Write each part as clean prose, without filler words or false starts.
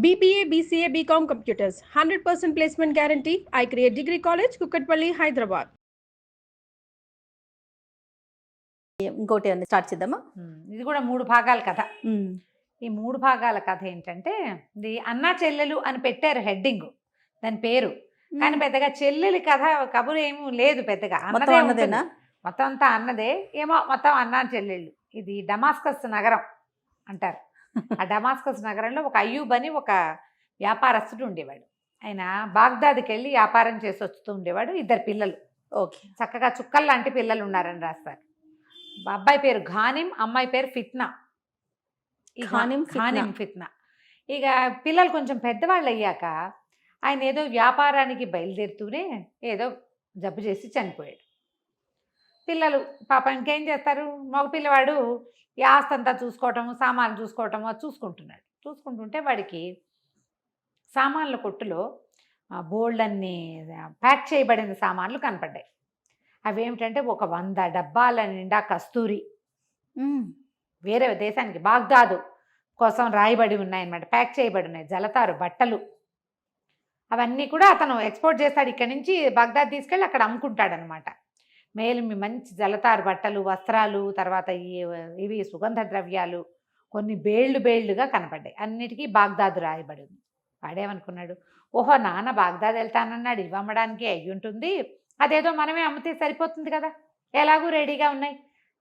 BBA, BCA, BCom Computers. 100% placement guarantee. I create Degree College, Kukatpalli, Hyderabad. ఇంకోటి ఏమన్నా start చేద్దామా? ఇది కూడా 3 భాగాల కథ. ఈ 3 భాగాల కథ ఏంటంటే, ఇది అన్నా చెల్లెలు అని పెట్టారు హెడ్డింగ్, దాని పేరు. కానీ పెద్దగా చెల్లెలి కథ కబురు ఏమీ లేదు పెద్దగా. అన్నదేనా? మొత్తం అంతా అన్నదే ఏమో, మొత్తం అన్నా చెల్లెళ్ళు. ఇది డమాస్కస్ నగరం అంటారు. ఆ డమాస్కస్ నగరంలో ఒక అయ్యూబ్ అని ఒక వ్యాపారస్తుడు ఉండేవాడు. ఆయన బాగ్దాద్కి వెళ్ళి వ్యాపారం చేసి వస్తూ ఉండేవాడు. 2 పిల్లలు. ఓకే. చక్కగా చుక్కలు లాంటి పిల్లలు ఉన్నారని రాస్తారు. అబ్బాయి పేరు ఘానిం, అమ్మాయి పేరు ఫిత్నా. ఘానిం ఫిత్నా. ఇక పిల్లలు కొంచెం పెద్దవాళ్ళు అయ్యాక ఆయన ఏదో వ్యాపారానికి బయలుదేరుతూనే ఏదో జబ్బు చేసి చనిపోయాడు. పిల్లలు పాపం ఇంకేం చేస్తారు, మగ పిల్లవాడు ఈ ఆస్తి అంతా చూసుకోవటము, సామాన్లు చూసుకోవటము అది చూసుకుంటున్నాడు. చూసుకుంటుంటే వాడికి సామాన్ల కొట్టులో బోల్డన్ని ప్యాక్ చేయబడిన సామాన్లు కనపడ్డాయి. అవేమిటంటే ఒక 100 డబ్బాల నిండా కస్తూరి, వేరే దేశానికి బాగ్దాదు కోసం రాయబడి ఉన్నాయన్నమాట, ప్యాక్ చేయబడి ఉన్నాయి. జలతారు బట్టలు అవన్నీ కూడా అతను ఎక్స్పోర్ట్ చేస్తాడు. ఇక్కడి నుంచి బాగ్దాద్ తీసుకెళ్ళి అక్కడ అమ్ముకుంటాడనమాట. మంచి జలతారు బట్టలు, వస్త్రాలు, తర్వాత ఇవి సుగంధ ద్రవ్యాలు, కొన్ని బేళ్లుగా కనపడ్డాయి. అన్నిటికీ బాగ్దాదు రాయబడి ఉంది. వాడేమనుకున్నాడు, ఓహో నాన్న బాగ్దాద్ వెళ్తానన్నాడు, ఇవి అమ్మడానికి అయ్యి ఉంటుంది, అదేదో మనమే అమ్మితే సరిపోతుంది కదా, ఎలాగూ రెడీగా ఉన్నాయి.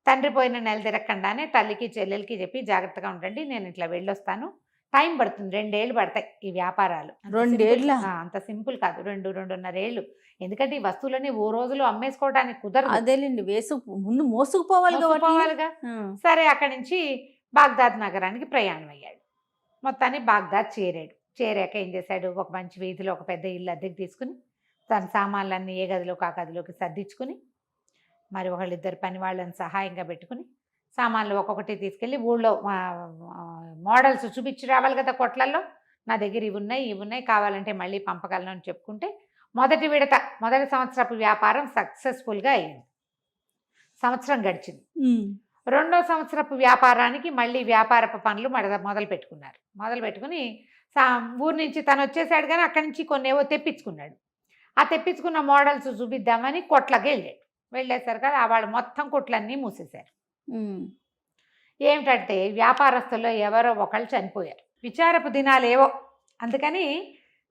తండ్రి పోయిన నెల తిరగకుండానే తల్లికి చెల్లెలకి చెప్పి జాగ్రత్తగా ఉండండి, నేను ఇట్లా వెళ్ళొస్తాను, టైం పడుతుంది, 2 ఏళ్ళు పడతాయి ఈ వ్యాపారాలు. 2 ఏళ్ళ? అంత సింపుల్ కాదు, 2-2.5 ఏళ్ళు. ఎందుకంటే ఈ వస్తువులని ఓ రోజులో అమ్మేసుకోవడానికి కుదరదు. అదేలేండి, ముందు మోసుకుపోవాలిగా. సరే, అక్కడి నుంచి బాగ్దాద్ నగరానికి ప్రయాణం అయ్యాడు. మొత్తాన్ని బాగ్దాద్ చేరాక ఏం చేశాడు, ఒక మంచి వీధిలో ఒక పెద్ద ఇల్లు అద్దెకి తీసుకుని తన సామాన్లన్నీ ఏ గదిలోకి ఆ గదిలోకి సర్దించుకుని, మరి 1-2 పని వాళ్ళని సహాయంగా పెట్టుకుని సామాన్లు ఒక్కొక్కటి తీసుకెళ్ళి ఊళ్ళో మోడల్స్ చూపించి రావాలి కదా కొట్లల్లో, నా దగ్గర ఇవి ఉన్నాయి కావాలంటే మళ్ళీ పంపగలను అని చెప్పుకుంటే మొదటి సంవత్సరపు వ్యాపారం సక్సెస్ఫుల్గా అయింది. సంవత్సరం గడిచింది. 2వ సంవత్సరపు వ్యాపారానికి మళ్ళీ వ్యాపారపు పనులు మొదలు పెట్టుకుని ఊరు నుంచి తను వచ్చేసాడు, కానీ అక్కడి నుంచి కొన్ని ఏవో తెప్పించుకున్నాడు. ఆ తెప్పించుకున్న మోడల్స్ చూపిద్దామని కొట్లకి వెళ్ళేసరికి వాళ్ళు మొత్తం కొట్లన్నీ మూసేశారు. ఏమిటంటే వ్యాపారస్తుల్లో ఎవరో ఒకళ్ళు చనిపోయారు, విచారపు దినాలు ఏవో. అందుకని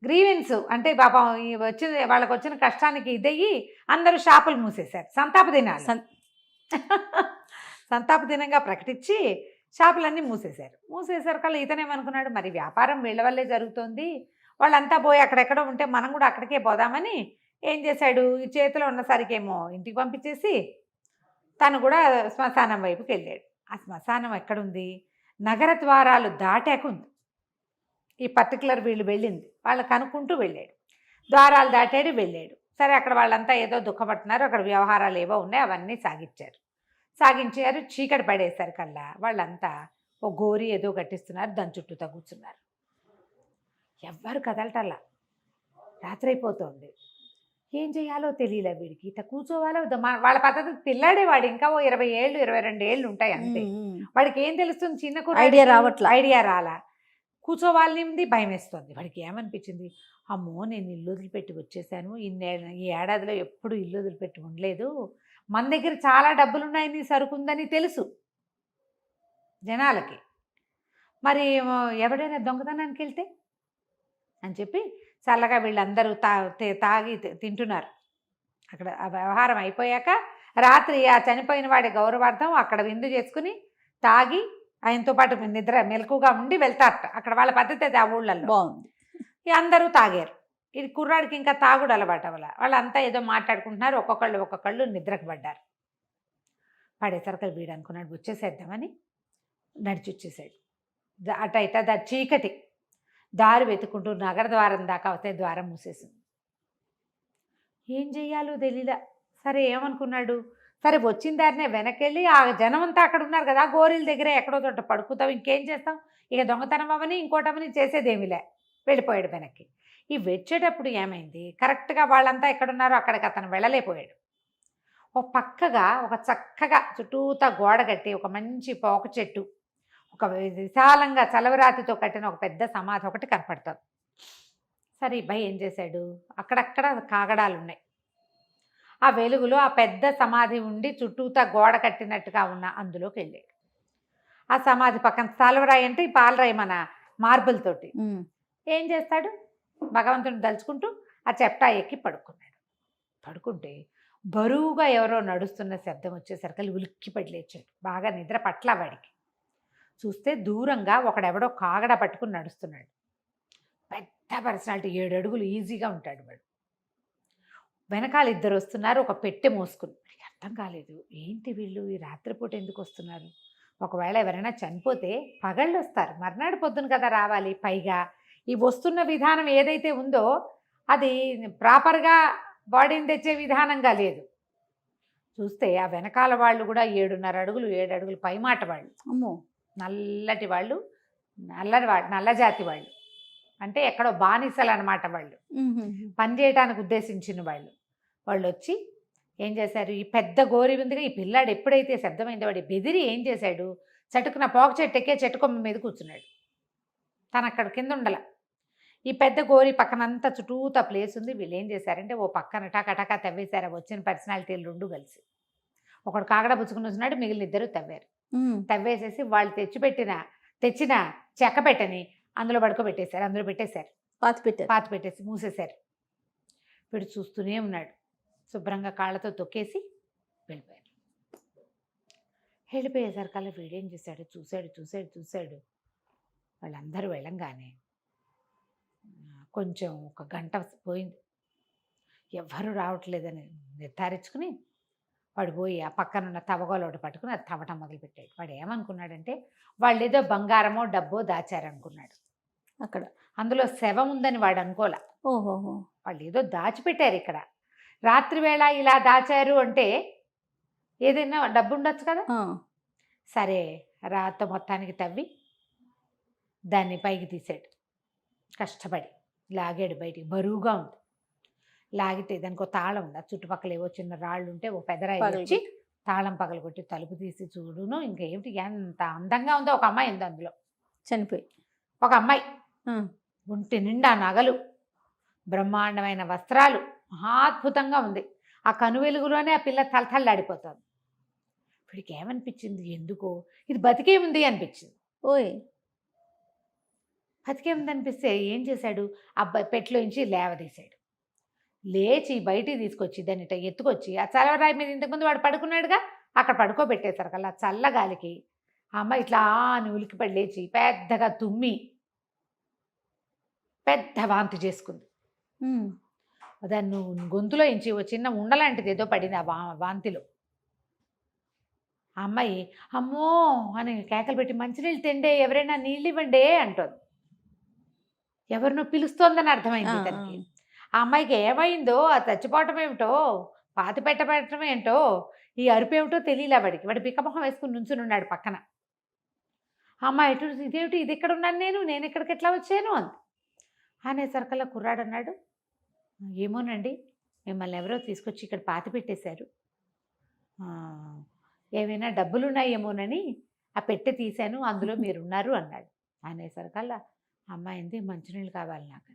గ్రీవెన్స్ అంటే పాపం వాళ్ళకి వచ్చిన కష్టానికి ఇదయ్యి అందరూ షాపులు మూసేశారు. సంతాప దినంగా ప్రకటించి షాపులన్నీ మూసేశారు కల్లా ఇతనేమనుకున్నాడు, మరి వ్యాపారం వీళ్ళ వల్లే జరుగుతోంది, వాళ్ళంతా పోయి అక్కడెక్కడో ఉంటే మనం కూడా అక్కడికే పోదామని ఏం చేశాడు, ఈ చేతిలో ఉన్న సరికేమో ఇంటికి పంపించేసి తను కూడా శ్మశానం వైపుకి వెళ్ళాడు. ఆ శ్మశానం ఎక్కడుంది, నగర ద్వారాలు దాటాక ఉంది. ఈ పర్టికులర్ వీళ్ళు వెళ్ళింది వాళ్ళు కనుక్కుంటూ వెళ్ళాడు, ద్వారాలు దాటాడు వెళ్ళాడు. సరే, అక్కడ వాళ్ళంతా ఏదో దుఃఖపడుతున్నారు, అక్కడ వ్యవహారాలు ఏవో ఉన్నాయి, అవన్నీ సాగించారు. చీకటి పడేసరికల్లా వాళ్ళంతా ఓ గోరి ఏదో కట్టిస్తున్నారు, దాని చుట్టూతో కూర్చున్నారు. ఎవ్వరు కదలటల్లా, రాత్రి అయిపోతుంది. ఏం చేయాలో తెలియలే వీడికి, ఇట్లా కూర్చోవాలో వాళ్ళ పద్ధతి. పిల్లాడేవాడు, ఇంకా ఓ 20 ఏళ్ళు 22 ఏళ్ళు ఉంటాయి అంతే. వాడికి ఏం తెలుస్తుంది, చిన్న ఐడియా రాలా. కూర్చోవాలని భయం వేస్తుంది. వాడికి ఏమనిపించింది, అమ్మో నేను ఇల్లు వదిలిపెట్టి వచ్చేసాను, ఈ ఏడాదిలో ఎప్పుడు ఇల్లు వదిలిపెట్టి ఉండలేదు, మన దగ్గర చాలా డబ్బులున్నాయని సరుకుందని తెలుసు జనాలకి, మరి ఎవడైనా దొంగతనానికి వెళ్తే అని చెప్పి చల్లగా వీళ్ళందరూ తాగి తింటున్నారు. అక్కడ వ్యవహారం అయిపోయాక రాత్రి ఆ చనిపోయిన వాడి గౌరవార్థం అక్కడ విందు చేసుకుని తాగి ఆయనతో పాటు మెలకుగా ఉండి వెళ్తారట. అక్కడ వాళ్ళ పద్ధతి అది ఆ ఊళ్ళల్లో. బాగుంది. అందరూ తాగారు. ఇది కుర్రాడికి ఇంకా తాగుడు అలవాటు వల్ల వాళ్ళంతా ఏదో మాట్లాడుకుంటున్నారు, ఒక్కొక్కళ్ళు నిద్రకు పడ్డారు. పడేసరికి వీడు అనుకున్నాడు వచ్చేసేద్దామని నడిచి వచ్చేసాడు. అట చీకటి దారి వెతుక్కుంటూ నగర ద్వారం దాకా వస్తే ద్వారం మూసేసింది. ఏం చెయ్యాలో తెలీదా. సరే, ఏమనుకున్నాడు, సరే వచ్చిన దారినే వెనకెళ్ళి ఆ జనం అంతా అక్కడ ఉన్నారు కదా, గోరీల దగ్గర ఎక్కడో చోట పడుకుతాం, ఇంకేం చేస్తాం, ఇక దొంగతనం అవని ఇంకోటమని చేసేదేమిలే, వెళ్ళిపోయాడు వెనక్కి. ఈ వచ్చేటప్పుడు ఏమైంది, కరెక్ట్గా వాళ్ళంతా ఎక్కడున్నారో అక్కడికి అతను వెళ్ళలేకపోయాడు. ఒక పక్కగా ఒక చక్కగా చుట్టూతా గోడ కట్టి ఒక మంచి పోక చెట్టు, ఒక విశాలంగా చలవరాతితో కట్టిన ఒక పెద్ద సమాధి ఒకటి కనపడుతుంది. సరే ఈ భయ్ ఏం చేశాడు, అక్కడక్కడ కాగడాలు ఉన్నాయి. ఆ వెలుగులో ఆ పెద్ద సమాధి ఉండి చుట్టూతా గోడ కట్టినట్టుగా ఉన్న అందులోకి వెళ్ళాడు. ఆ సమాధి పక్కన చలవరాయి అంటే ఈ పాలరాయి మన మార్బుల్ తోటి. ఏం చేస్తాడు, భగవంతుని దలుచుకుంటూ ఆ చెప్టా ఎక్కి పడుకున్నాడు. పడుకుంటే బరువుగా ఎవరో నడుస్తున్న శబ్దం వచ్చేసరికి ఉలిక్కిపడి లేచాడు. బాగా నిద్ర పట్ల వాడికి. చూస్తే దూరంగా ఒకడెవడో కాగడ పట్టుకుని నడుస్తున్నాడు. పెద్ద పర్సనాలిటీ, 7 అడుగులు ఈజీగా ఉంటాడు వాడు. వెనకాల 2 వస్తున్నారు, ఒక పెట్టె మోసుకుని. వాడికి అర్థం కాలేదు, ఏంటి వీళ్ళు ఈ రాత్రిపూట ఎందుకు వస్తున్నారు? ఒకవేళ ఎవరైనా చనిపోతే పగళ్ళు వస్తారు, మర్నాడు పొద్దున కదా రావాలి. పైగా ఈ వస్తున్న విధానం ఏదైతే ఉందో అది ప్రాపర్గా బాడీని తెచ్చే విధానంగా లేదు. చూస్తే ఆ వెనకాల వాళ్ళు కూడా 7.5 అడుగులు 7 అడుగులు పైమాట వాళ్ళు. అమ్మో, నల్లటి వాళ్ళు, నల్ల జాతి వాళ్ళు, అంటే ఎక్కడో బానిసలు అనమాట వాళ్ళు, పని చేయడానికి ఉద్దేశించిన వాళ్ళు. వాళ్ళు వచ్చి ఏం చేశారు, ఈ పెద్ద గోరి ఉందిగా, ఈ పిల్లాడు ఎప్పుడైతే శబ్దమైందో వాడి బెదిరి ఏం చేశాడు, చటుకున పోక చెట్టు ఎక్కే చెట్టు కొమ్మ మీద కూర్చున్నాడు. తను అక్కడ కింద ఉండాల. ఈ పెద్ద గోరి పక్కనంతా చుట్టూతా ప్లేస్ ఉంది. వీళ్ళు ఏం చేశారంటే ఓ పక్కన టకా తవ్వేశారు. వచ్చిన పర్సనాలిటీలు 2 కలిసి. ఒకడు కాగడ పుచ్చుకుని వస్తున్నాడు, మిగిలిన 2 తవ్వారు. తవ్వేసేసి వాళ్ళు తెచ్చిన చెక్క పెట్టని అందులో పడుకోబెట్టేశారు. అందులో పెట్టేశారు, పాతి పెట్టేసి మూసేశారు. వీడు చూస్తూనే ఉన్నాడు. శుభ్రంగా కాళ్ళతో తొక్కేసి వెళ్ళిపోయారు. వెళ్ళిపోయేసరికల్లా వీడేం చేశాడు, చూశాడు. వాళ్ళందరూ వెళ్ళంగానే కొంచెం ఒక గంట పోయింది. ఎవ్వరూ రావట్లేదని నిర్ధారించుకుని వాడు పోయి ఆ పక్కనున్న తవ్వగోలు ఒకటి పట్టుకుని అది తవ్వటం మొదలుపెట్టాడు. వాడు ఏమనుకున్నాడంటే వాళ్ళు ఏదో బంగారమో డబ్బో దాచారనుకున్నాడు. అక్కడ అందులో శవం ఉందని వాడు అనుకోలే. ఓహోహో, వాళ్ళు ఏదో దాచిపెట్టారు ఇక్కడ. రాత్రి వేళ ఇలా దాచారు అంటే ఏదైనా డబ్బు ఉండొచ్చు కదా. సరే రాత మొత్తానికి తవ్వి దాన్ని పైకి తీసాడు. కష్టపడి లాగాడు బయటికి. బరువుగా ఉంది. లాగితే దానికి ఒక తాళం ఉంది. చుట్టుపక్కల ఏవో చిన్న రాళ్ళు ఉంటే ఓ పెదరాయి వచ్చి తాళం పగలగొట్టి తలుపు తీసి చూడును. ఇంకేమిటి ఎంత అందంగా ఉందో. ఒక అమ్మాయి ఉంది అందులో, చనిపోయి. ఒక అమ్మాయి ఒంటి నిండా నగలు, బ్రహ్మాండమైన వస్త్రాలు, మహాద్భుతంగా ఉంది. ఆ కనువెలుగులోనే ఆ పిల్ల తలతల్లాడిపోతుంది. వీడికి ఏమనిపించింది, ఎందుకో ఇది బతికే ఉంది అనిపించింది. ఓయ్, బతికే ఉంది అనిపిస్తే ఏం చేశాడు, అబ్బాయి పెట్టులోంచి లేవదీశాడు. లేచి బయటికి తీసుకొచ్చి దాన్ని ఎత్తుకొచ్చి ఆ చల్లరాయి మీద ఇంతకుముందు వాడు పడుకున్నాడుగా అక్కడ పడుకోబెట్టేశారు. కల్లా చల్లగాలికి ఆ అమ్మాయి ఇట్లా అని ఉలికిపడి లేచి పెద్దగా తుమ్మి పెద్ద వాంతి చేసుకుంది. దాన్ని గొంతులో ఇంచి ఓ చిన్న ఉండలాంటిది ఏదో పడింది ఆ వాంతిలో. ఆ అమ్మాయి అమ్మో అని కేకలు పెట్టి మంచినీళ్ళు తిండే, ఎవరైనా నీళ్ళు ఇవ్వండి అంటోంది. ఎవరినో పిలుస్తోందని అర్థమైంది తనకి. ఆ అమ్మాయికి ఏమైందో, ఆ చచ్చిపోవటం ఏమిటో, పాతి పెట్టడం ఏంటో, ఈ అరుపేమిటో తెలియలే వాడికి. వాడు పిక్కమొహం వేసుకుని నుంచుని ఉన్నాడు పక్కన. ఆ అమ్మాయి ఎటు, ఇదేమిటి, ఇది ఎక్కడ ఉన్నాను నేను ఇక్కడికి ఎట్లా వచ్చాను అంది. అనేసరికల్లా కుర్రాడు అన్నాడు, ఏమోనండి మిమ్మల్ని ఎవరో తీసుకొచ్చి ఇక్కడ పాతి పెట్టేశారు, ఏమైనా డబ్బులున్నాయేమోనని ఆ పెట్టె తీశాను, అందులో మీరున్నారు అన్నాడు. అనేసరికల్లా అమ్మాయింది, మంచినీళ్ళు కావాలి నాకు.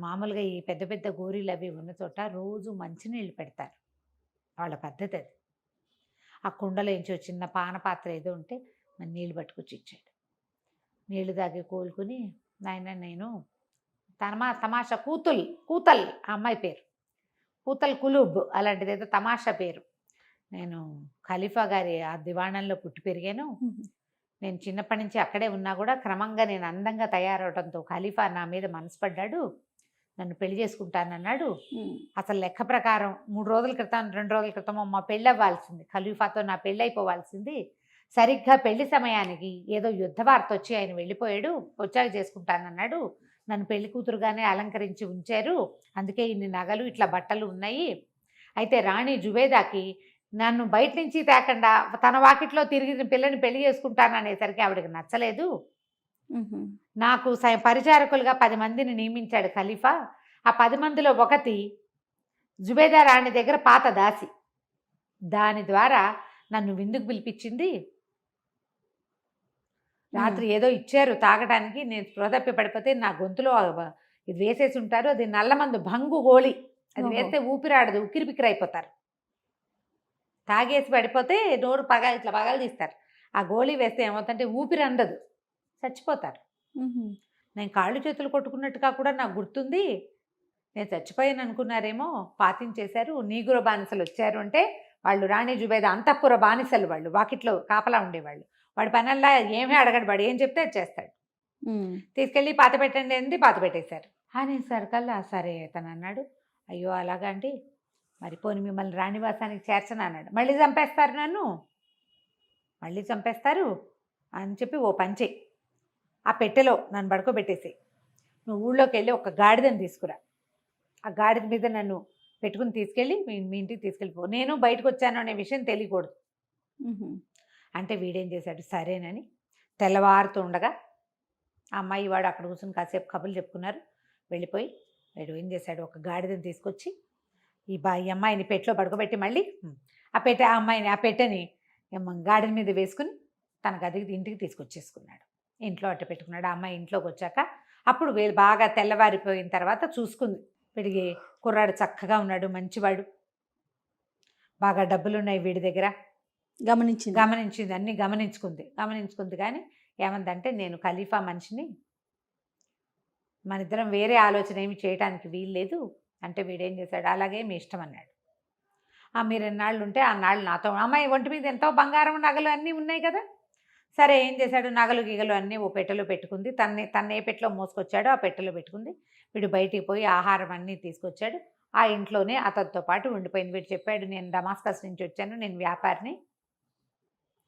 మామూలుగా ఈ పెద్ద పెద్ద గోరీలు అవి ఉన్న చోట రోజు మంచినీళ్ళు పెడతారు, వాళ్ళ పద్ధతి అది. ఆ కుండలో ఇంచో చిన్న పాన పాత్ర ఏదో ఉంటే మన నీళ్ళు పట్టుకొచ్చి ఇచ్చాడు. నీళ్లు తాగి కోలుకుని, నాయన నేను తమాషా కూతల్ ఆ అమ్మాయి పేరు, కూతల్ కులూబ్ అలాంటిది ఏదో తమాషా పేరు. నేను ఖలీఫా గారి ఆ దివాణంలో పుట్టి పెరిగాను. నేను చిన్నప్పటి నుంచి అక్కడే ఉన్నా కూడా క్రమంగా నేను అందంగా తయారవడంతో ఖలీఫా నా మీద మనసు పడ్డాడు, నన్ను పెళ్లి చేసుకుంటానన్నాడు. అసలు లెక్క ప్రకారం 3 రోజుల క్రితం 2 రోజుల క్రితమో మా పెళ్ళి అవ్వాల్సింది, ఖలీఫాతో నా పెళ్ళి అయిపోవాల్సింది. సరిగ్గా పెళ్లి సమయానికి ఏదో యుద్ధ వార్త వచ్చి ఆయన వెళ్ళిపోయాడు, వచ్చాక చేసుకుంటానన్నాడు. నన్ను పెళ్లి కూతురుగానే అలంకరించి ఉంచారు, అందుకే ఇన్ని నగలు ఇట్లా బట్టలు ఉన్నాయి. అయితే రాణి జుబేదాకి నన్ను బయట నుంచి తేకుండా తన వాకిట్లో తిరిగిన పిల్లని పెళ్లి చేసుకుంటాననేసరికి ఆవిడకి నచ్చలేదు. నాకు పరిచారకులుగా 10 మందిని నియమించాడు ఖలీఫా. ఆ 10 మందిలో ఒకటి జుబేదా రాణి దగ్గర పాత దాసి, దాని ద్వారా నన్ను విందుకు పిలిపించింది. రాత్రి ఏదో ఇచ్చారు తాగడానికి, నేను స్పృహ తప్పి పడిపోతే నా గొంతులో ఇది వేసేసి ఉంటారు, అది నల్లమందు భంగు గోళి, అది ఓహో. వేస్తే ఊపిరాడదు, ఉక్కిరి బిక్కిరి అయిపోతారు. తాగేసి పడిపోతే నోరు ఇట్లా పగలు తీస్తారు. ఆ గోళీ వేస్తే ఏమవుతుందంటే ఊపిరి అందదు, చచ్చిపోతారు. నేను కాళ్ళు చేతులు కొట్టుకున్నట్టుగా కూడా నాకు గుర్తుంది. నేను చచ్చిపోయాను అనుకున్నారేమో, పాతించేశారు. నీగుర బానిసలు వచ్చారు అంటే వాళ్ళు రాణి జుబేద అంతఃపుర బానిసలు, వాళ్ళు వాకిట్లో కాపలా ఉండేవాళ్ళు. వాడి పనల్లా ఏమీ అడగడు, వాడు ఏం చెప్తే అది చేస్తాడు. తీసుకెళ్ళి పాత పెట్టండి అంది, పాత పెట్టేశారు. అనేసరి కల్లా సరే తను అన్నాడు, అయ్యో అలాగా అండి, మరి పోని మిమ్మల్ని రాణివాసానికి చేర్చను అన్నాడు. మళ్ళీ చంపేస్తారు నన్ను, మళ్ళీ చంపేస్తారు అని చెప్పి ఓ పంచే ఆ పెట్టెలో నన్ను పడుకోబెట్టేసి నువ్వు ఊళ్ళోకి వెళ్ళి ఒక గాడిదని తీసుకురా, ఆ గాడిద మీద నన్ను పెట్టుకుని తీసుకెళ్ళి మీ ఇంటికి తీసుకెళ్ళిపో, నేను బయటకు వచ్చాను అనే విషయం తెలియకూడదు అంటే వీడేం చేశాడు, సరేనని తెల్లవారుతూ ఉండగా ఆ అమ్మాయి వాడు అక్కడ కూర్చొని కాసేపు కబుర్లు చెప్పుకున్నారు. వెళ్ళిపోయి వీడు ఏం చేశాడు, ఒక గాడిదని తీసుకొచ్చి ఈ అమ్మాయిని పెట్టెలో పడుకోబెట్టి మళ్ళీ ఆ అమ్మాయిని ఆ పెట్టెని గాడిద మీద వేసుకుని తన గదికి ఇంటికి తీసుకొచ్చేసుకున్నాడు. ఇంట్లో అట్ట పెట్టుకున్నాడు. ఆ అమ్మాయి ఇంట్లోకి వచ్చాక అప్పుడు వీళ్ళు బాగా తెల్లవారిపోయిన తర్వాత చూసుకుంది. వీడికి కుర్రాడు చక్కగా ఉన్నాడు, మంచివాడు, బాగా డబ్బులున్నాయి వీడి దగ్గర, గమనించింది, అన్నీ గమనించుకుంది. కానీ ఏమందంటే, నేను ఖలీఫా మనిషిని, మన ఇద్దరం వేరే ఆలోచన ఏమి చేయడానికి వీల్లేదు అంటే వీడేం చేశాడు, అలాగే మీ ఇష్టం అన్నాడు. మీరు ఎన్నాళ్ళు ఉంటే ఆ నాళ్ళు నాతో, అమ్మాయి ఒంటి మీద ఎంతో బంగారం నగలు అన్నీ ఉన్నాయి కదా, సరే ఏం చేశాడు, నగలు గిగలు అన్నీ ఓ పెట్టెలో పెట్టుకుంది. తన ఏ పెట్టెలో మోసుకొచ్చాడో ఆ పెట్టెలో పెట్టుకుంది. వీడు బయటికి పోయి ఆహారం అన్నీ తీసుకొచ్చాడు. ఆ ఇంట్లోనే అతనితో పాటు ఉండిపోయింది. వీడు చెప్పాడు, నేను డమాస్కస్ నుంచి వచ్చాను, నేను వ్యాపారిని,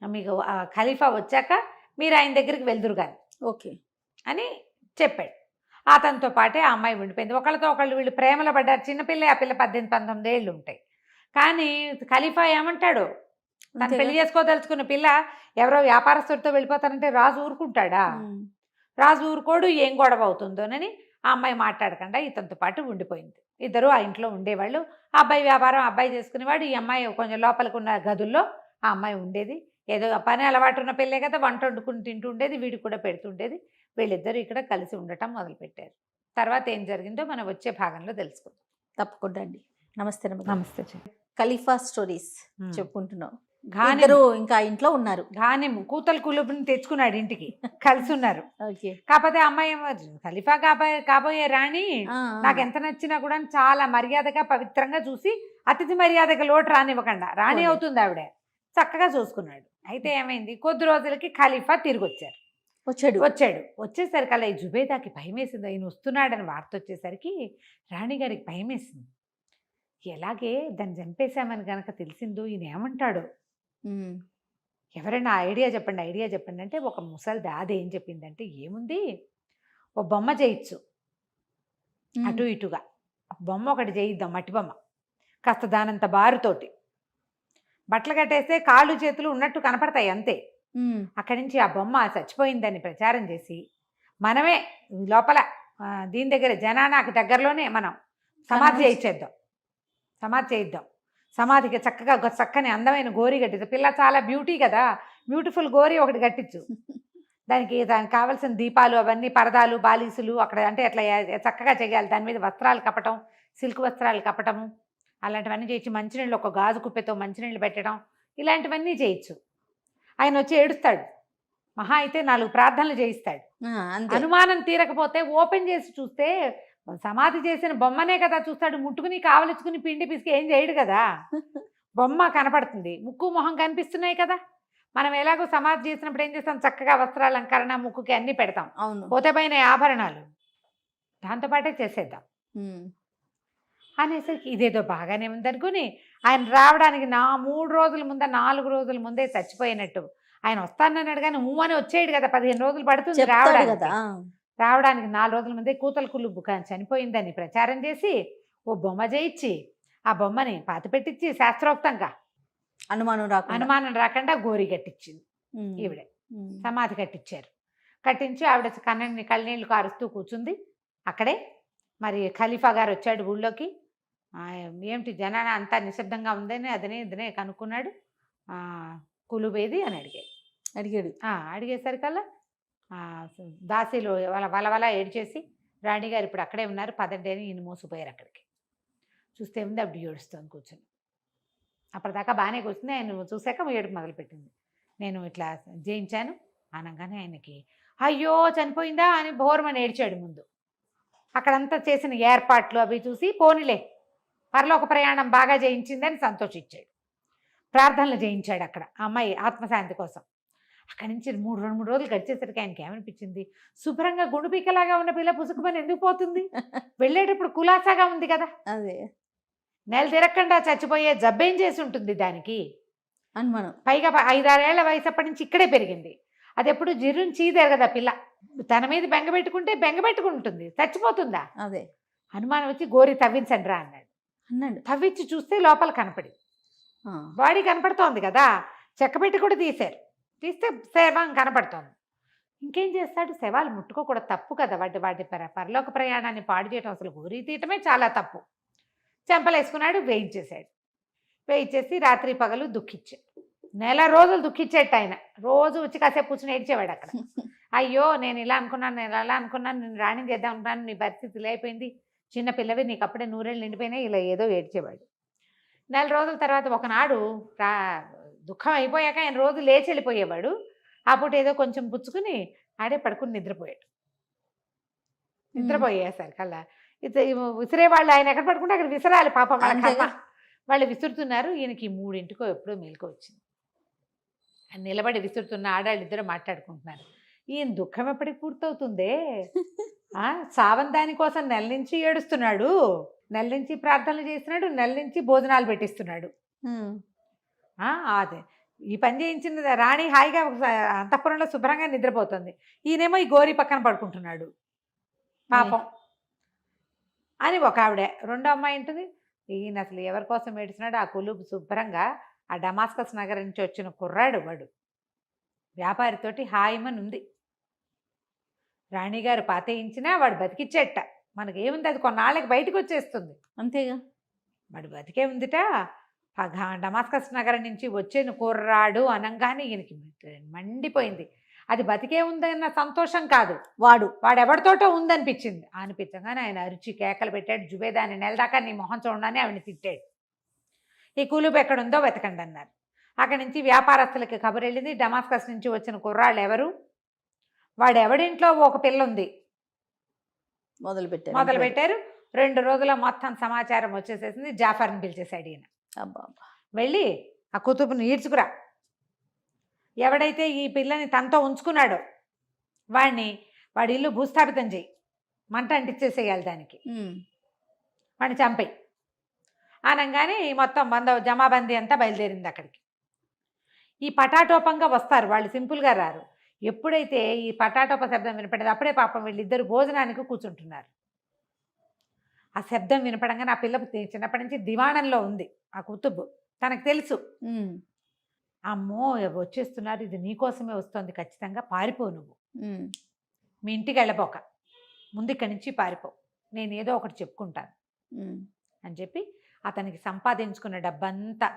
మీకు ఖలీఫా వచ్చాక మీరు ఆయన దగ్గరికి వెళ్దురు కానీ ఓకే అని చెప్పాడు. అతనితో పాటే ఆ అమ్మాయి ఉండిపోయింది. ఒకళ్ళతో ఒకళ్ళు వీళ్ళు ప్రేమలో పడ్డారు. చిన్నపిల్ల, ఆ పిల్ల 18-19 ఏళ్ళు ఉంటాయి. కానీ ఖలీఫా ఏమంటాడు, తను పెళ్లి చేసుకోదలుచుకున్న పిల్ల ఎవరో వ్యాపారస్తుడితో వెళ్ళిపోతారంటే రాజు ఊరుకుంటాడా, రాజు ఊరుకోడు, ఏం గొడవ అవుతుందోనని ఆ అమ్మాయి మాట్లాడకుండా ఇతనితో పాటు ఉండిపోయింది. ఇద్దరు ఆ ఇంట్లో ఉండేవాళ్ళు. ఆ అబ్బాయి వ్యాపారం అబ్బాయి చేసుకునేవాడు, ఈ అమ్మాయి కొంచెం లోపలికి ఉన్న గదుల్లో ఆ అమ్మాయి ఉండేది. ఏదో పని అలవాటు ఉన్న పిల్లే కదా, వంట వండుకుని తింటూ ఉండేది, వీడికి కూడా పెడుతుండేది. వీళ్ళిద్దరూ ఇక్కడ కలిసి ఉండటం మొదలుపెట్టారు. తర్వాత ఏం జరిగిందో మనం వచ్చే భాగంలో తెలుసుకుందాం. తప్పకుండా అండి. నమస్తే. నమస్తే. ఖలీఫా స్టోరీస్ చెప్పుకుంటున్నాం. ఇద్దరు ఇంకా ఇంట్లో ఉన్నారు. ఘానిం కూతలు కులుపుని తెచ్చుకున్నాడు ఇంటికి, కలిసి ఉన్నారు. కాకపోతే అమ్మాయి ఖలీఫా కాబోయే రాణి నాకు ఎంత నచ్చినా కూడా చాలా మర్యాదగా పవిత్రంగా చూసి అతిథి మర్యాదగా లోటు రానివ్వకుండా రాణి అవుతుంది ఆవిడ, చక్కగా చూసుకున్నాడు. అయితే ఏమైంది, కొద్ది రోజులకి ఖలీఫా తిరిగి వచ్చేసరికి అలా ఈ జుబేదాకి భయం వేసింది. ఆయన వస్తున్నాడని వార్త వచ్చేసరికి రాణిగారికి భయం వేసింది. ఎలాగే దాన్ని చంపేశామని కనుక తెలిసిందో ఈయన ఏమంటాడు, ఎవరైనా ఐడియా చెప్పండి అంటే ఒక ముసలిది అదేం చెప్పిందంటే, ఏముంది, ఓ బొమ్మ చేయొచ్చు అటు ఇటుగా, బొమ్మ ఒకటి చేయిద్దాం, మట్టి బొమ్మ, కాస్త దానంత బారుతోటి బట్టలు కట్టేస్తే కాళ్ళు చేతులు ఉన్నట్టు కనపడతాయి అంతే. అక్కడి నుంచి ఆ బొమ్మ చచ్చిపోయిందని ప్రచారం చేసి మనమే లోపల దీని దగ్గర జనానాకు దగ్గరలోనే మనం సమాధి చేయిద్దాం. సమాధికి చక్కగా చక్కని అందమైన గోరి కట్టించు. పిల్ల చాలా బ్యూటీ కదా, బ్యూటిఫుల్ గోరి ఒకటి కట్టించు. దానికి కావాల్సిన దీపాలు అవన్నీ, పరదాలు, బాలీసులు అక్కడ అంటే అట్లా చక్కగా చేయాలి. దాని మీద వస్త్రాలు కప్పటం, సిల్క్ వస్త్రాలు కప్పటము, అలాంటివన్నీ చేయొచ్చు. మంచినీళ్ళు ఒక గాజు కుప్పెతో మంచినీళ్ళు పెట్టడం, ఇలాంటివన్నీ చేయొచ్చు. ఆయన వచ్చి ఏడుస్తాడు, మహా అయితే 4 ప్రార్థనలు చేయిస్తాడు. అనుమానం తీరకపోతే ఓపెన్ చేసి చూస్తే సమాధి చేసిన బొమ్మనే కదా చూస్తాడు. ముట్టుకుని కావలించుకుని పిండి పిసికి ఏం చేయడు కదా, బొమ్మ కనపడుతుంది, ముక్కు మొహం కనిపిస్తున్నాయి కదా. మనం ఎలాగో సమాధి చేసినప్పుడు ఏం చేస్తాం, చక్కగా వస్త్రాల అలంకరణ, ముక్కుకి అన్నీ పెడతాం, పోతే పైన ఆభరణాలు దాంతోపాటే చేసేద్దాం అనేసరికి ఇదేదో బాగానే ఉందనుకుని ఆయన రావడానికి 3 రోజుల ముందే 4 రోజుల ముందే చచ్చిపోయినట్టు ఆయన వస్తానన్నాడు. కానీ అని వచ్చేయడు కదా, 15 రోజులు పడుతుంది రావడానికి 4 రోజుల ముందే కూతల కులుబ్బు చనిపోయిందని ప్రచారం చేసి ఓ బొమ్మ చేయించి ఆ బొమ్మని పాతి పెట్టించి శాస్త్రోక్తంగా అనుమానం రాకుండా గోరి కట్టించింది. ఈవిడే సమాధి కట్టించి ఆవిడ కళ్ళనీళ్ళు కారుస్తూ కూర్చుంది అక్కడే. మరి ఖలీఫా గారు వచ్చాడు ఊళ్ళోకి. ఏమిటి జనాన అంతా నిశ్శబ్దంగా ఉందని ఇదనే కనుక్కున్నాడు. కులుబేది అని అడిగాడు. అడిగేసరికల్లా దాసీలు వలవల ఏడ్చేసి రాణిగారు ఇప్పుడు అక్కడే ఉన్నారు పదండి అని ఈయన మోసిపోయారు అక్కడికి. చూస్తే ఉంది అప్పుడు ఏడుస్తుంది కూర్చొని. అప్పటిదాకా బాగానే కూర్చుంది, ఆయన చూశాక ఏడుపు మొదలుపెట్టింది. నేను ఇట్లా జయించాను అనగానే ఆయనకి అయ్యో చనిపోయిందా అని బోరమని ఏడ్చాడు ముందు. అక్కడంతా చేసిన ఏర్పాట్లు అవి చూసి పోనీలే పరలోక ప్రయాణం బాగా చేయించిందని సంతోషించాడు. ప్రార్థనలు చేయించాడు అక్కడ ఆ అమ్మాయి ఆత్మశాంతి కోసం. అక్కడి నుంచి 3 రోజులు గడిచేసరికి ఆయనకి ఏమనిపించింది, శుభ్రంగా గుండుపీకలాగా ఉన్న పిల్ల పుసుకుమని ఎందుకు పోతుంది, వెళ్ళేటప్పుడు కులాసాగా ఉంది కదా, అదే నెల తిరగకుండా చచ్చిపోయే జబ్బేం చేసి ఉంటుంది దానికి అనుమానం. పైగా 5-6 ఏళ్ల వయసు అప్పటి నుంచి ఇక్కడే పెరిగింది. అది ఎప్పుడు జిర్రుని చీదేరు కదా పిల్ల, తన మీద బెంగపెట్టుకుంటుంది, చచ్చిపోతుందా. అదే అనుమానం వచ్చి గోరి తవ్వించండి రా అన్నాడు. తవ్వించి చూస్తే లోపల కనపడి బాడీ కనపడుతోంది కదా, చెక్కబెట్టి కూడా తీస్తే శవం కనపడుతోంది. ఇంకేం చేస్తాడు, శవాలు ముట్టుకోకూడదు, తప్పు కదా, వాటి పరలోక ప్రయాణాన్ని పాడు చేయడం అసలు గోరీ తీయటమే చాలా తప్పు. చెంపలేసుకున్నాడు, వేయించేసి రాత్రి పగలు దుఃఖించాడు. 1 రోజులు దుఃఖించేట ఆయన. రోజు వచ్చి కాసేపు కూర్చొని ఏడ్చేవాడు అక్కడ. అయ్యో నేను ఇలా అనుకున్నాను, నేను రాణి చేద్దాం అనుకున్నాను, నీ పరిస్థితి ఇలా అయిపోయింది, చిన్న పిల్లవి, నీకు అప్పుడే 100 ఏళ్ళు నిండిపోయినాయి, ఇలా ఏదో ఏడ్చేవాడు. 4 రోజుల తర్వాత ఒకనాడు దుఃఖం అయిపోయాక ఆయన రోజు లేచి వెళ్ళిపోయేవాడు. అప్పుడు ఏదో కొంచెం పుచ్చుకుని ఆడే పడుకుని నిద్రపోయేసరికల్లా విసిరేవాళ్ళు, ఆయన ఎక్కడ పడుకుంటే అక్కడ విసిరాలి పాపం, వాళ్ళ కర్మ. వాళ్ళు విసురుతున్నారు, ఈయనకి 3ంటికో ఎప్పుడో మేలుకో వచ్చింది. నిలబడి విసురుతున్న ఆడాళ్ళు ఇద్దరు మాట్లాడుకుంటున్నారు. ఈయన దుఃఖం ఎప్పటికి పూర్తవుతుందే, సావం దానికోసం నెల నుంచి ఏడుస్తున్నాడు, నెల నుంచి ప్రార్థనలు చేస్తున్నాడు, నెల నుంచి భోజనాలు పెట్టిస్తున్నాడు. అదే ఈ పని చేయించిన రాణి హాయిగా అంతఃపురంలో శుభ్రంగా నిద్రపోతుంది, ఈయనేమో ఈ గోరి పక్కన పడుకుంటున్నాడు పాపం అని ఒక ఆవిడ. రెండో అమ్మాయి ఉంటుంది, ఈయన అసలు ఎవరి కోసం ఏడుస్తున్నాడు, ఆ కొలుపు శుభ్రంగా ఆ డమాస్కస్ నగరం నుంచి వచ్చిన కుర్రాడు, వాడు వ్యాపారితోటి హాయిమని ఉంది. రాణిగారు పాతేయించినా వాడు బతికిచ్చేట, మనకేముంది, అది కొన్నాళ్ళకి బయటకు వచ్చేస్తుంది అంతేగా, వాడు బతికే ఉందిట. డమాస్కస్ నగరం నుంచి వచ్చేను కుర్రాడు అనగానే ఈయనకి మండిపోయింది. అది బతికే ఉందన్న సంతోషం కాదు, వాడెవరితోటో ఉందనిపించింది. అనిపించగానే ఆయన అరిచి కేకలు పెట్టాడు, జుబేదాన్ని నెలదాకా నీ మొహం చూడగానే ఆవిడని తిట్టాడు. ఈ కులుపు ఎక్కడుందో వెతకండి అన్నారు. అక్కడి నుంచి వ్యాపారస్తులకి కబురు వెళ్ళింది, డమాస్కస్ నుంచి వచ్చిన కుర్రాళ్ళు ఎవరు, వాడెవడింట్లో ఒక పిల్ల ఉంది మొదలు పెట్టారు. 2 రోజుల మొత్తం సమాచారం వచ్చేసేసింది. జాఫర్ని పిలిచేశాడు ఈయన. వెళ్ళి ఆ కుతుబుని ఈడ్చుకురా, ఎవడైతే ఈ పిల్లని తనతో ఉంచుకున్నాడో వాడి ఇల్లు భూస్థాపితం చేయి, మంట అంటించేసేయాలి దానికి, వాడిని చంపేయి అనగానే ఈ మొత్తం జమాబందీ అంతా బయలుదేరింది అక్కడికి. ఈ పటాటోపంగా వస్తారు వాళ్ళు, సింపుల్గా రారు. ఎప్పుడైతే ఈ పటాటోప శబ్దం వినపడేది అప్పుడే పాపం వీళ్ళిద్దరు భోజనానికి కూర్చుంటున్నారు. ఆ శబ్దం వినపడంగా నా పిల్ల చిన్నప్పటి నుంచి దివాణంలో ఉంది ఆ కుతుబు, తనకు తెలుసు, అమ్మో వచ్చేస్తున్నారు, ఇది నీకోసమే వస్తుంది, ఖచ్చితంగా పారిపో, నువ్వు మీ ఇంటికి వెళ్ళబోక, ముందు ఇక్కడి నుంచి పారిపో, నేను ఏదో ఒకటి చెప్పుకుంటాను అని చెప్పి అతనికి సంపాదించుకున్న డబ్బంతా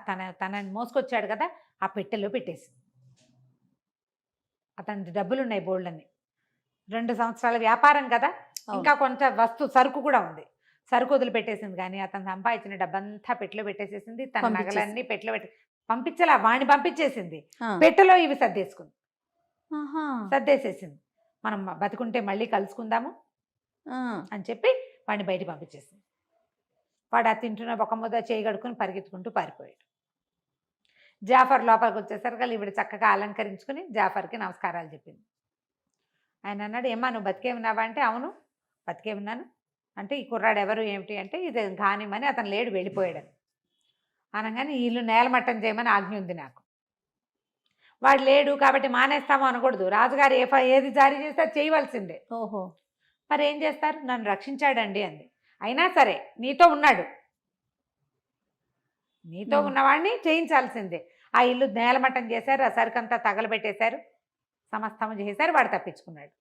తనని మోసుకొచ్చాడు కదా ఆ పెట్టెలో పెట్టేసి, అతని డబ్బులు ఉన్నాయి బోల్డ్ని, 2 సంవత్సరాల వ్యాపారం కదా, ఇంకా కొంత సరుకు కూడా ఉంది, సరుకు వదిలిపెట్టేసింది. కానీ అతను సంపాదించిన డబ్బంతా పెట్టెలో పెట్టేసేసింది, తన నగలన్నీ పెట్టెలో పంపించలా, వాడిని పంపించేసింది, పెట్టెలో ఇవి సర్దేసేసింది, మనం బతుకుంటే మళ్ళీ కలుసుకుందాము అని చెప్పి వాడిని బయట పంపించేసింది. వాడు ఆ తింటున్న ఒక ముద్ద చేయి కడుక్కుని పరిగెత్తుకుంటూ పారిపోయాడు. జాఫర్ లోపలికి వచ్చేసరికి ఈవిడ చక్కగా అలంకరించుకుని జాఫర్కి నమస్కారాలు చెప్పింది. ఆయన అన్నాడు, ఏమ్మా నువ్వు బతికే ఉన్నావా అంటే, అవును బతికే ఉన్నాను అంటే, ఈ కుర్రాడు ఎవరు ఏమిటి అంటే, ఇది ఘానిమని, అతను లేడు వెళ్ళిపోయాడని అనగానే ఇల్లు నేలమట్టం చేయమని ఆజ్ఞ ఉంది నాకు, వాడు లేడు కాబట్టి మానేస్తాము అనకూడదు, రాజుగారు ఏది జారీ చేస్తే చేయవలసిందే. ఓహో, మరి ఏం చేస్తారు, నన్ను రక్షించాడండి అంది. అయినా సరే నీతో ఉన్నాడు, నీతో ఉన్నవాడిని చేయించాల్సిందే. ఆ ఇల్లు నేలమట్టం చేశారు, ఆ సరుకంతా తగలబెట్టేశారు, సమస్తము చేశారు, వాడు తప్పించుకున్నాడు.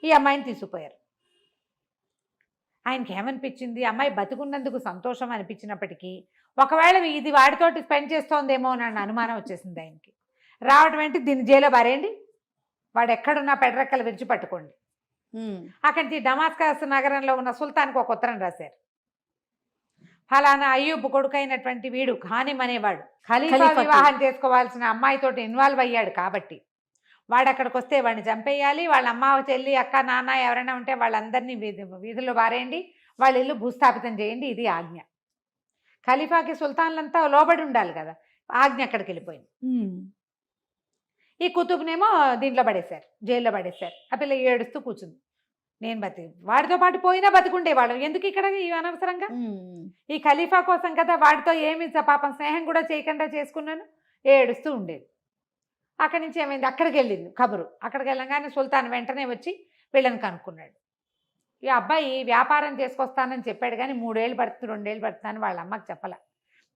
ఈ అమ్మాయిని తీసుకుపోయారు. ఆయనకి ఏమనిపించింది, అమ్మాయి బతుకున్నందుకు సంతోషం అనిపించినప్పటికీ ఒకవేళ ఇది వాడితోటి స్పెండ్ చేస్తోందేమో అని అనుమానం వచ్చేసింది ఆయనకి. రావడం ఏంటి, దీన్ని జైల్లో బారేయండి, వాడు ఎక్కడున్నా పెడరెక్కలు విరిచి పట్టుకోండి. అక్కడి నుంచి డమాస్కస్ నగరంలో ఉన్న సుల్తాన్కి ఒక ఉత్తరం రాశారు. ఫలానా అయ్యూబ్ కొడుకైనటువంటి వీడు ఖానిం అనేవాడు ఖలీఫా వివాహం చేసుకోవాల్సిన అమ్మాయితోటి ఇన్వాల్వ్ అయ్యాడు కాబట్టి వాడు అక్కడికి వస్తే వాడిని చంపేయాలి. వాళ్ళ అమ్మ చెల్లి అక్క నాన్న ఎవరైనా ఉంటే వాళ్ళందరినీ వీధుల్లో బారేయండి, వాళ్ళ ఇల్లు భూస్థాపితం చేయండి. ఇది ఆజ్ఞ. ఖలీఫాకి సుల్తాన్లంతా లోబడి ఉండాలి కదా, ఆజ్ఞ అక్కడికి వెళ్ళిపోయింది. ఈ కుతుబ్నేమో దీంట్లో పడేశారు, జైల్లో పడేశారు. ఆ పిల్ల ఏడుస్తూ కూర్చుంది. నేను వాడితో పాటు పోయినా బతికుండేవాళ్ళం, ఎందుకు ఇక్కడ ఈ అనవసరంగా ఈ ఖలీఫా కోసం కదా, వాడితో ఏమి పాపం స్నేహం కూడా చేయకుండా చేసుకున్నాను, ఏడుస్తూ ఉండేది. అక్కడి నుంచి ఏమైంది, అక్కడికి వెళ్ళింది కబురు. అక్కడికి వెళ్ళగానే సుల్తాన్ వెంటనే వచ్చి వీళ్ళని కనుక్కున్నాడు. ఈ అబ్బాయి వ్యాపారం చేసుకొస్తానని చెప్పాడు కానీ 3 ఏళ్ళు పడుతుంది 2 ఏళ్ళు పడుతుందని వాళ్ళ అమ్మకి చెప్పలే.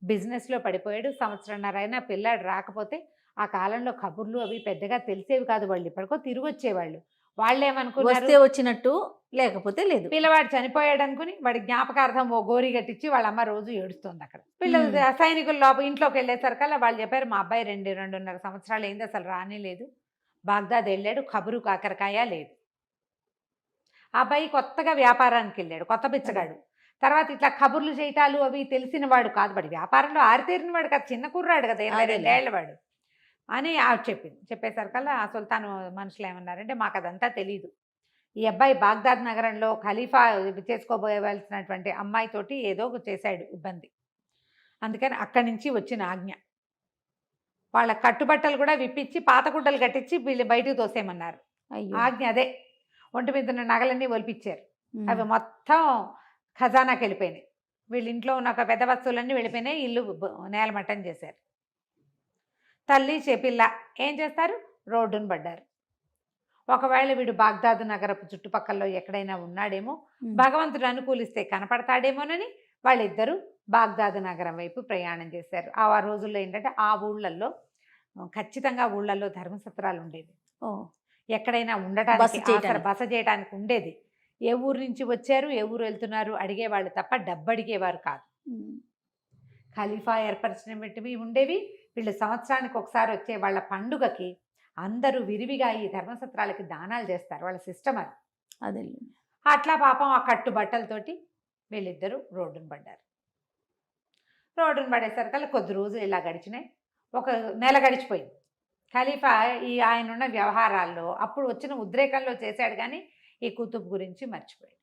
బిజినెస్లో పడిపోయాడు. సంవత్సరంన్నర అయినా పిల్లాడు రాకపోతే ఆ కాలంలో కబుర్లు అవి పెద్దగా తెలిసేవి కాదు. వాళ్ళు ఇప్పటికో తిరిగి వచ్చేవాళ్ళు. వాళ్ళు ఏమనుకున్నారు, వచ్చినట్టు లేకపోతే లేదు. పిల్లవాడు చనిపోయాడు అనుకుని వాడి జ్ఞాపకార్థం ఓ గోరి కట్టించి వాళ్ళ అమ్మ రోజు ఏడుస్తుంది. అక్కడ పిల్లలు సైనికుల లోపల ఇంట్లోకి వెళ్ళేసరికల్లా వాళ్ళు చెప్పారు, మా అబ్బాయి 2-2.5 సంవత్సరాలు అయింది, అసలు రానే లేదు, బాగ్దాద్ వెళ్ళాడు, కబురు కాకరకాయ లేదు. ఆ అబ్బాయి కొత్తగా వ్యాపారానికి వెళ్ళాడు, కొత్త బిచ్చగాడు. తర్వాత ఇట్లా కబుర్లు చేయటాలు అవి తెలిసిన వాడు కాదు, వాడి వ్యాపారంలో ఆరితేరిన వాడు కాదు, చిన్న కుర్రాడు కదా, 22 ఏళ్ల వాడు అని చెప్పింది. చెప్పేసరికల్లా ఆ సుల్తాన్ మనుషులు ఏమన్నారంటే, మాకు అదంతా తెలీదు, ఈ అబ్బాయి బాగ్దాద్ నగరంలో ఖలీఫా చేసుకోబోయవలసినటువంటి అమ్మాయితోటి ఏదో చేశాడు ఇబ్బంది, అందుకని అక్కడి నుంచి వచ్చిన ఆజ్ఞ. వాళ్ళ కట్టుబట్టలు కూడా విప్పించి పాత గుడ్డలు కట్టించి వీళ్ళు బయటకు తోసేయమన్నారు. ఆజ్ఞ అదే. ఒంటి మీద ఉన్న నగలన్నీ ఒలిపించారు. అవి మొత్తం ఖజానాకి వెళ్ళిపోయినాయి. వీళ్ళ ఇంట్లో ఉన్న ఒక పెద్ద వస్తువులన్నీ వెళ్ళిపోయినాయి. ఇల్లు నేలమట్టం చేశారు. తల్లి చెపిల్ల ఏం చేస్తారు, రోడ్డును పడ్డారు. ఒకవేళ వీడు బాగ్దాద్ నగరపు చుట్టుపక్కల ఎక్కడైనా ఉన్నాడేమో, భగవంతుడు అనుకూలిస్తే కనపడతాడేమోనని వాళ్ళిద్దరూ బాగ్దాద్ నగరం వైపు ప్రయాణం చేశారు. ఆ రోజుల్లో ఏంటంటే ఆ ఊళ్ళల్లో ఖచ్చితంగా ఊళ్ళల్లో ధర్మసత్రాలు ఉండేది. ఎక్కడైనా ఉండటానికి బస చేయడానికి ఉండేది. ఏ ఊరు నుంచి వచ్చారు, ఏ ఊరు వెళ్తున్నారు అడిగేవాళ్ళు తప్ప డబ్బు అడిగేవారు కాదు. ఖలీఫా ఏర్పరిచినవి ఉండేవి. వీళ్ళు సంవత్సరానికి ఒకసారి వచ్చే వాళ్ళ పండుగకి అందరూ విరివిగా ఈ ధర్మసత్రాలకి దానాలు చేస్తారు. వాళ్ళ సిస్టమ్ అది. అదే అట్లా పాపం ఆ కట్టుబట్టలతోటి వీళ్ళిద్దరూ రోడ్డును పడ్డారు. రోడ్డును పడేసరికల్లా కొద్ది రోజులు ఇలా గడిచినాయి. 1 నెల గడిచిపోయింది. ఖలీఫా ఆయన ఉన్న వ్యవహారాల్లో అప్పుడు వచ్చిన ఉద్రేకంలో చేశాడు కానీ ఈ కుతుబ్ గురించి మర్చిపోయాడు.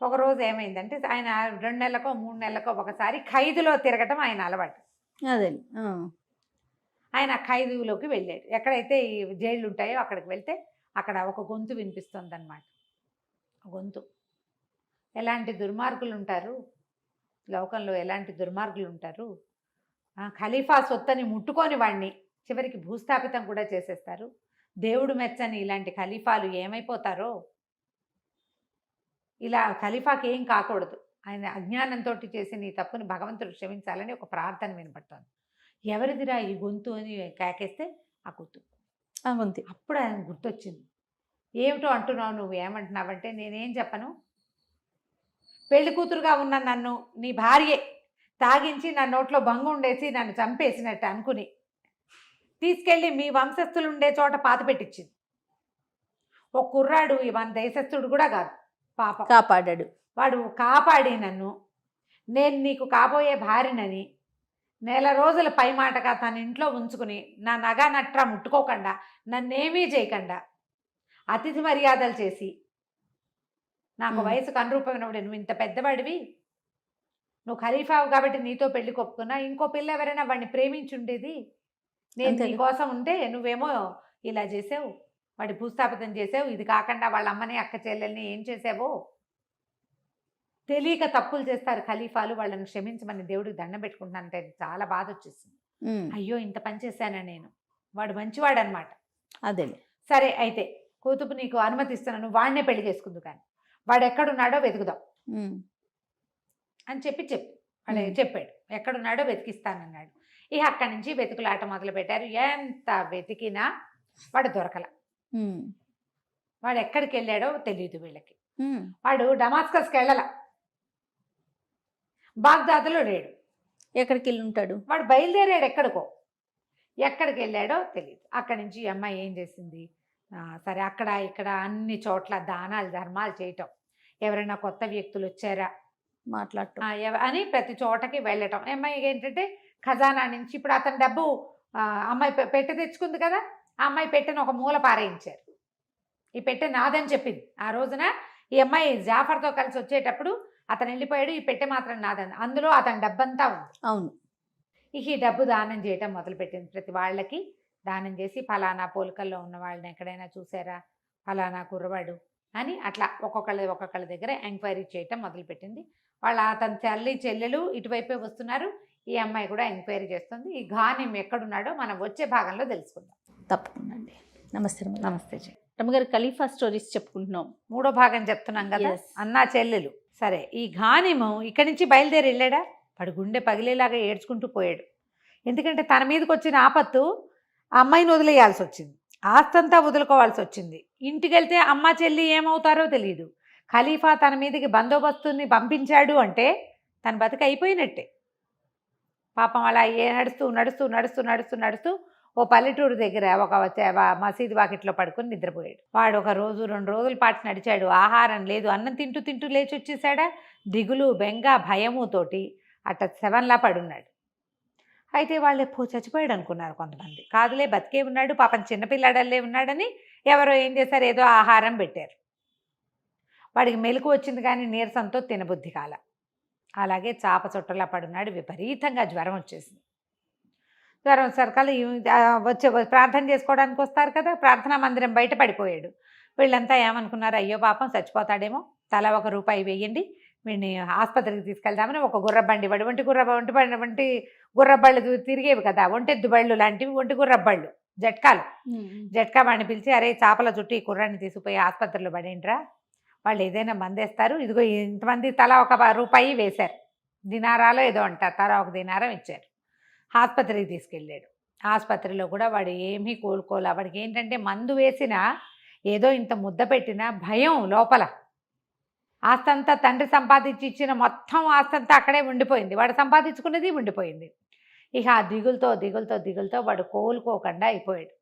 ఒకరోజు ఏమైందంటే ఆయన 2 నెలలకో 3 నెలలకో ఒకసారి ఖైదులో తిరగటం ఆయన అలవాటు. అదే ఆయన ఖైదులోకి వెళ్ళాడు. ఎక్కడైతే ఈ జైళ్ళు ఉంటాయో అక్కడికి వెళ్తే అక్కడ ఒక గొంతు వినిపిస్తుంది అన్నమాట. గొంతు, ఎలాంటి దుర్మార్గులు ఉంటారు లోకంలో, ఎలాంటి దుర్మార్గులు ఉంటారు, ఖలీఫా సొత్తని ముట్టుకొని వాడిని చివరికి భూస్థాపితం కూడా చేసేస్తారు, దేవుడు మెచ్చని ఇలాంటి ఖలీఫాలు ఏమైపోతారో, ఇలా ఖలీఫాకి ఏం కాకూడదు, ఆయన అజ్ఞానంతో చేసిన ఈ తప్పుని భగవంతుడు క్షమించాలని ఒక ప్రార్థన వినపడుతోంది. ఎవరిదిరా ఈ గొంతు అని కేకేస్తే ఆ గొంతు. అప్పుడు ఆయన గుర్తొచ్చింది. ఏమిటో అంటున్నావు, నువ్వు ఏమంటున్నావంటే, నేనేం చెప్పను, పెళ్లి కూతురుగా ఉన్న నన్ను నీ భార్యే తాగించి నా నోట్లో బంగు ఉండేసి నన్ను చంపేసినట్టు అనుకుని తీసుకెళ్ళి మీ వంశస్థులు ఉండే చోట పాత పెట్టించింది. ఒక కుర్రాడు మన దేశస్థుడు కూడా కాదు, పాప కాపాడాడు. వాడు కాపాడి నన్ను, నేను నీకు కాబోయే భార్యనని నెల రోజుల పై మాటగా తన ఇంట్లో ఉంచుకుని నా నగా నట్రా ముట్టుకోకుండా నన్నేమీ చేయకుండా అతిథి మర్యాదలు చేసి నాకు వయసుకు అనురూపమైనప్పుడు, నువ్వు ఇంత పెద్దవాడివి, నువ్వు ఖలీఫావు కాబట్టి నీతో పెళ్లి కొప్పుకున్నా, ఇంకో పిల్ల ఎవరైనా వాడిని ప్రేమించుండేది, నేను నీ కోసం ఉంటే నువ్వేమో ఇలా చేసావు, వాడి భూస్థాపితం చేసావు, ఇది కాకుండా వాళ్ళ అమ్మని అక్క చెల్లెల్ని ఏం చేసావో. తెలియక తప్పులు చేస్తారు ఖలీఫాలు, వాళ్ళని క్షమించమని దేవుడికి దండం పెట్టుకుంటానంటే చాలా బాధ వచ్చేసింది. అయ్యో ఇంత పని చేశానా నేను, వాడు మంచివాడు అనమాట. అదే సరే అయితే కూతుపు నీకు అనుమతిస్తున్నాను, వాడినే పెళ్లి చేసుకుందు కానీ వాడు ఎక్కడున్నాడో వెతుకుదాం అని వాడు చెప్పాడు. ఎక్కడున్నాడో వెతికిస్తానన్నాడు. ఇక అక్కడి నుంచి వెతుకులాట మొదలు పెట్టారు. ఎంత వెతికినా వాడు దొరకల. వాడు ఎక్కడికి వెళ్ళాడో తెలియదు వీళ్ళకి. వాడు డమాస్కస్కి వెళ్ళాల, బాగ్దాద్లో లేడు. ఎక్కడికి వెళ్ళి ఉంటాడు, వాడు బయలుదేరాడు ఎక్కడికో. ఎక్కడికి వెళ్ళాడో తెలియదు. అక్కడి నుంచి ఈ అమ్మాయి ఏం చేసింది, సరే అక్కడ ఇక్కడ అన్ని చోట్ల దానాలు ధర్మాలు చేయటం, ఎవరైనా కొత్త వ్యక్తులు వచ్చారా మాట్లాడటం. అని ప్రతి చోటకి వెళ్ళటం. అమ్మాయి ఏంటంటే ఖజానా నుంచి ఇప్పుడు అతని డబ్బు అమ్మాయి పెట్టె తెచ్చుకుంది కదా, ఆ అమ్మాయి పెట్టెను ఒక మూల పారేయించారు. ఈ పెట్టె నాదని చెప్పింది. ఆ రోజున ఈ అమ్మాయి జాఫర్తో కలిసి వచ్చేటప్పుడు అతను వెళ్ళిపోయాడు, ఈ పెట్టె మాత్రం నాదని. అందులో అతని డబ్బంతా ఉంది. అవును. ఈ డబ్బు దానం చేయటం మొదలుపెట్టింది. ప్రతి వాళ్ళకి దానం చేసి ఫలానా పోలికల్లో ఉన్న వాళ్ళని ఎక్కడైనా చూసారా, ఫలానా కుర్రవాడు అని అట్లా ఒక్కొక్కళ్ళ దగ్గర ఎంక్వైరీ చేయటం మొదలుపెట్టింది. అతని తల్లి చెల్లెలు ఇటువైపే వస్తున్నారు. ఈ అమ్మాయి కూడా ఎంక్వైరీ చేస్తుంది. ఈ ఘానిం ఎక్కడున్నాడో మనం వచ్చే భాగంలో తెలుసుకుందాం. తప్పకుండా అండి. నమస్తే రమ్య. నమస్తే జీ. రమ్మగారు ఖలీఫా స్టోరీస్ చెప్పుకుంటున్నాం. 3వ భాగం చెప్తున్నాం కదా, Yes. అన్నా చెల్లెలు. సరే, ఈ ఘానిము ఇక్కడి నుంచి బయలుదేరి వెళ్ళాడా, వాడు గుండె పగిలేలాగా ఏడ్చుకుంటూ పోయాడు. ఎందుకంటే తన మీదకి వచ్చిన ఆపత్తు ఆ అమ్మాయిని వదిలేయాల్సి వచ్చింది, ఆస్తంతా వదులుకోవాల్సి వచ్చింది. ఇంటికి వెళ్తే అమ్మ చెల్లి ఏమవుతారో తెలియదు. ఖలీఫా తన మీదకి బందోబస్తుని పంపించాడు అంటే తన బతికి అయిపోయినట్టే. పాపం అలా నడుస్తూ నడుస్తూ నడుస్తూ నడుస్తూ నడుస్తూ ఓ పల్లెటూరు దగ్గర ఒక మసీదు వాకిట్లో పడుకొని నిద్రపోయాడు. వాడు 1 రోజు 2 రోజుల పాటు నడిచాడు. ఆహారం లేదు, అన్నం తింటూ తింటూ లేచి వచ్చేసాడా. దిగులు బెంగ భయముతోటి అట్ట శవంలా పడున్నాడు. అయితే వాళ్ళు చచ్చిపోయాడు అనుకున్నారు కొంతమంది. కాదులే, బతికే ఉన్నాడు, పాపం చిన్నపిల్లాడల్లే ఉన్నాడని ఎవరో ఏం చేశారు, ఏదో ఆహారం పెట్టారు. వాడికి మెలకు వచ్చింది కానీ నీరసంతో తినబుద్ధి కాల. అలాగే చాప చుట్టలా పడున్నాడు. విపరీతంగా జ్వరం వచ్చేసింది. జ్వరం సరకాలు వచ్చే ప్రార్థన చేసుకోవడానికి వస్తారు కదా, ప్రార్థనా మందిరం బయట పడిపోయాడు. వీళ్ళంతా ఏమనుకున్నారు, అయ్యో పాపం చచ్చిపోతాడేమో, తలా 1 రూపాయి వేయండి, వీడిని ఆసుపత్రికి తీసుకెళ్దామని ఒక గుర్రబండి, వంటి గుర్రబళ్ళు తిరిగేవి కదా, ఒంటెద్దు బళ్ళు లాంటివి, ఒంటి గుర్రబళ్ళు, జట్కా వాడిని పిలిచి, అరే చేపల చుట్టూ ఈ కుర్రాన్ని తీసుకుపోయి ఆసుపత్రిలో పడేంట్రా, వాళ్ళు ఏదైనా మందేస్తారు, ఇదిగో ఇంతమంది తలా 1 రూపాయి వేశారు, దినారాలో ఏదో అంటారు, తలా 1 దినారం ఇచ్చారు. ఆసుపత్రికి తీసుకెళ్ళాడు. ఆసుపత్రిలో కూడా వాడు ఏమీ కోలుకోలే. వాడికి ఏంటంటే మందు వేసినా ఏదో ఇంత ముద్ద పెట్టినా భయం లోపల. ఆస్తంతా తండ్రి సంపాదించి ఇచ్చిన మొత్తం ఆస్తంతా అక్కడే ఉండిపోయింది, వాడు సంపాదించుకున్నది ఉండిపోయింది. ఇక ఆ దిగులతో వాడు కోలుకోకుండా అయిపోయాడు.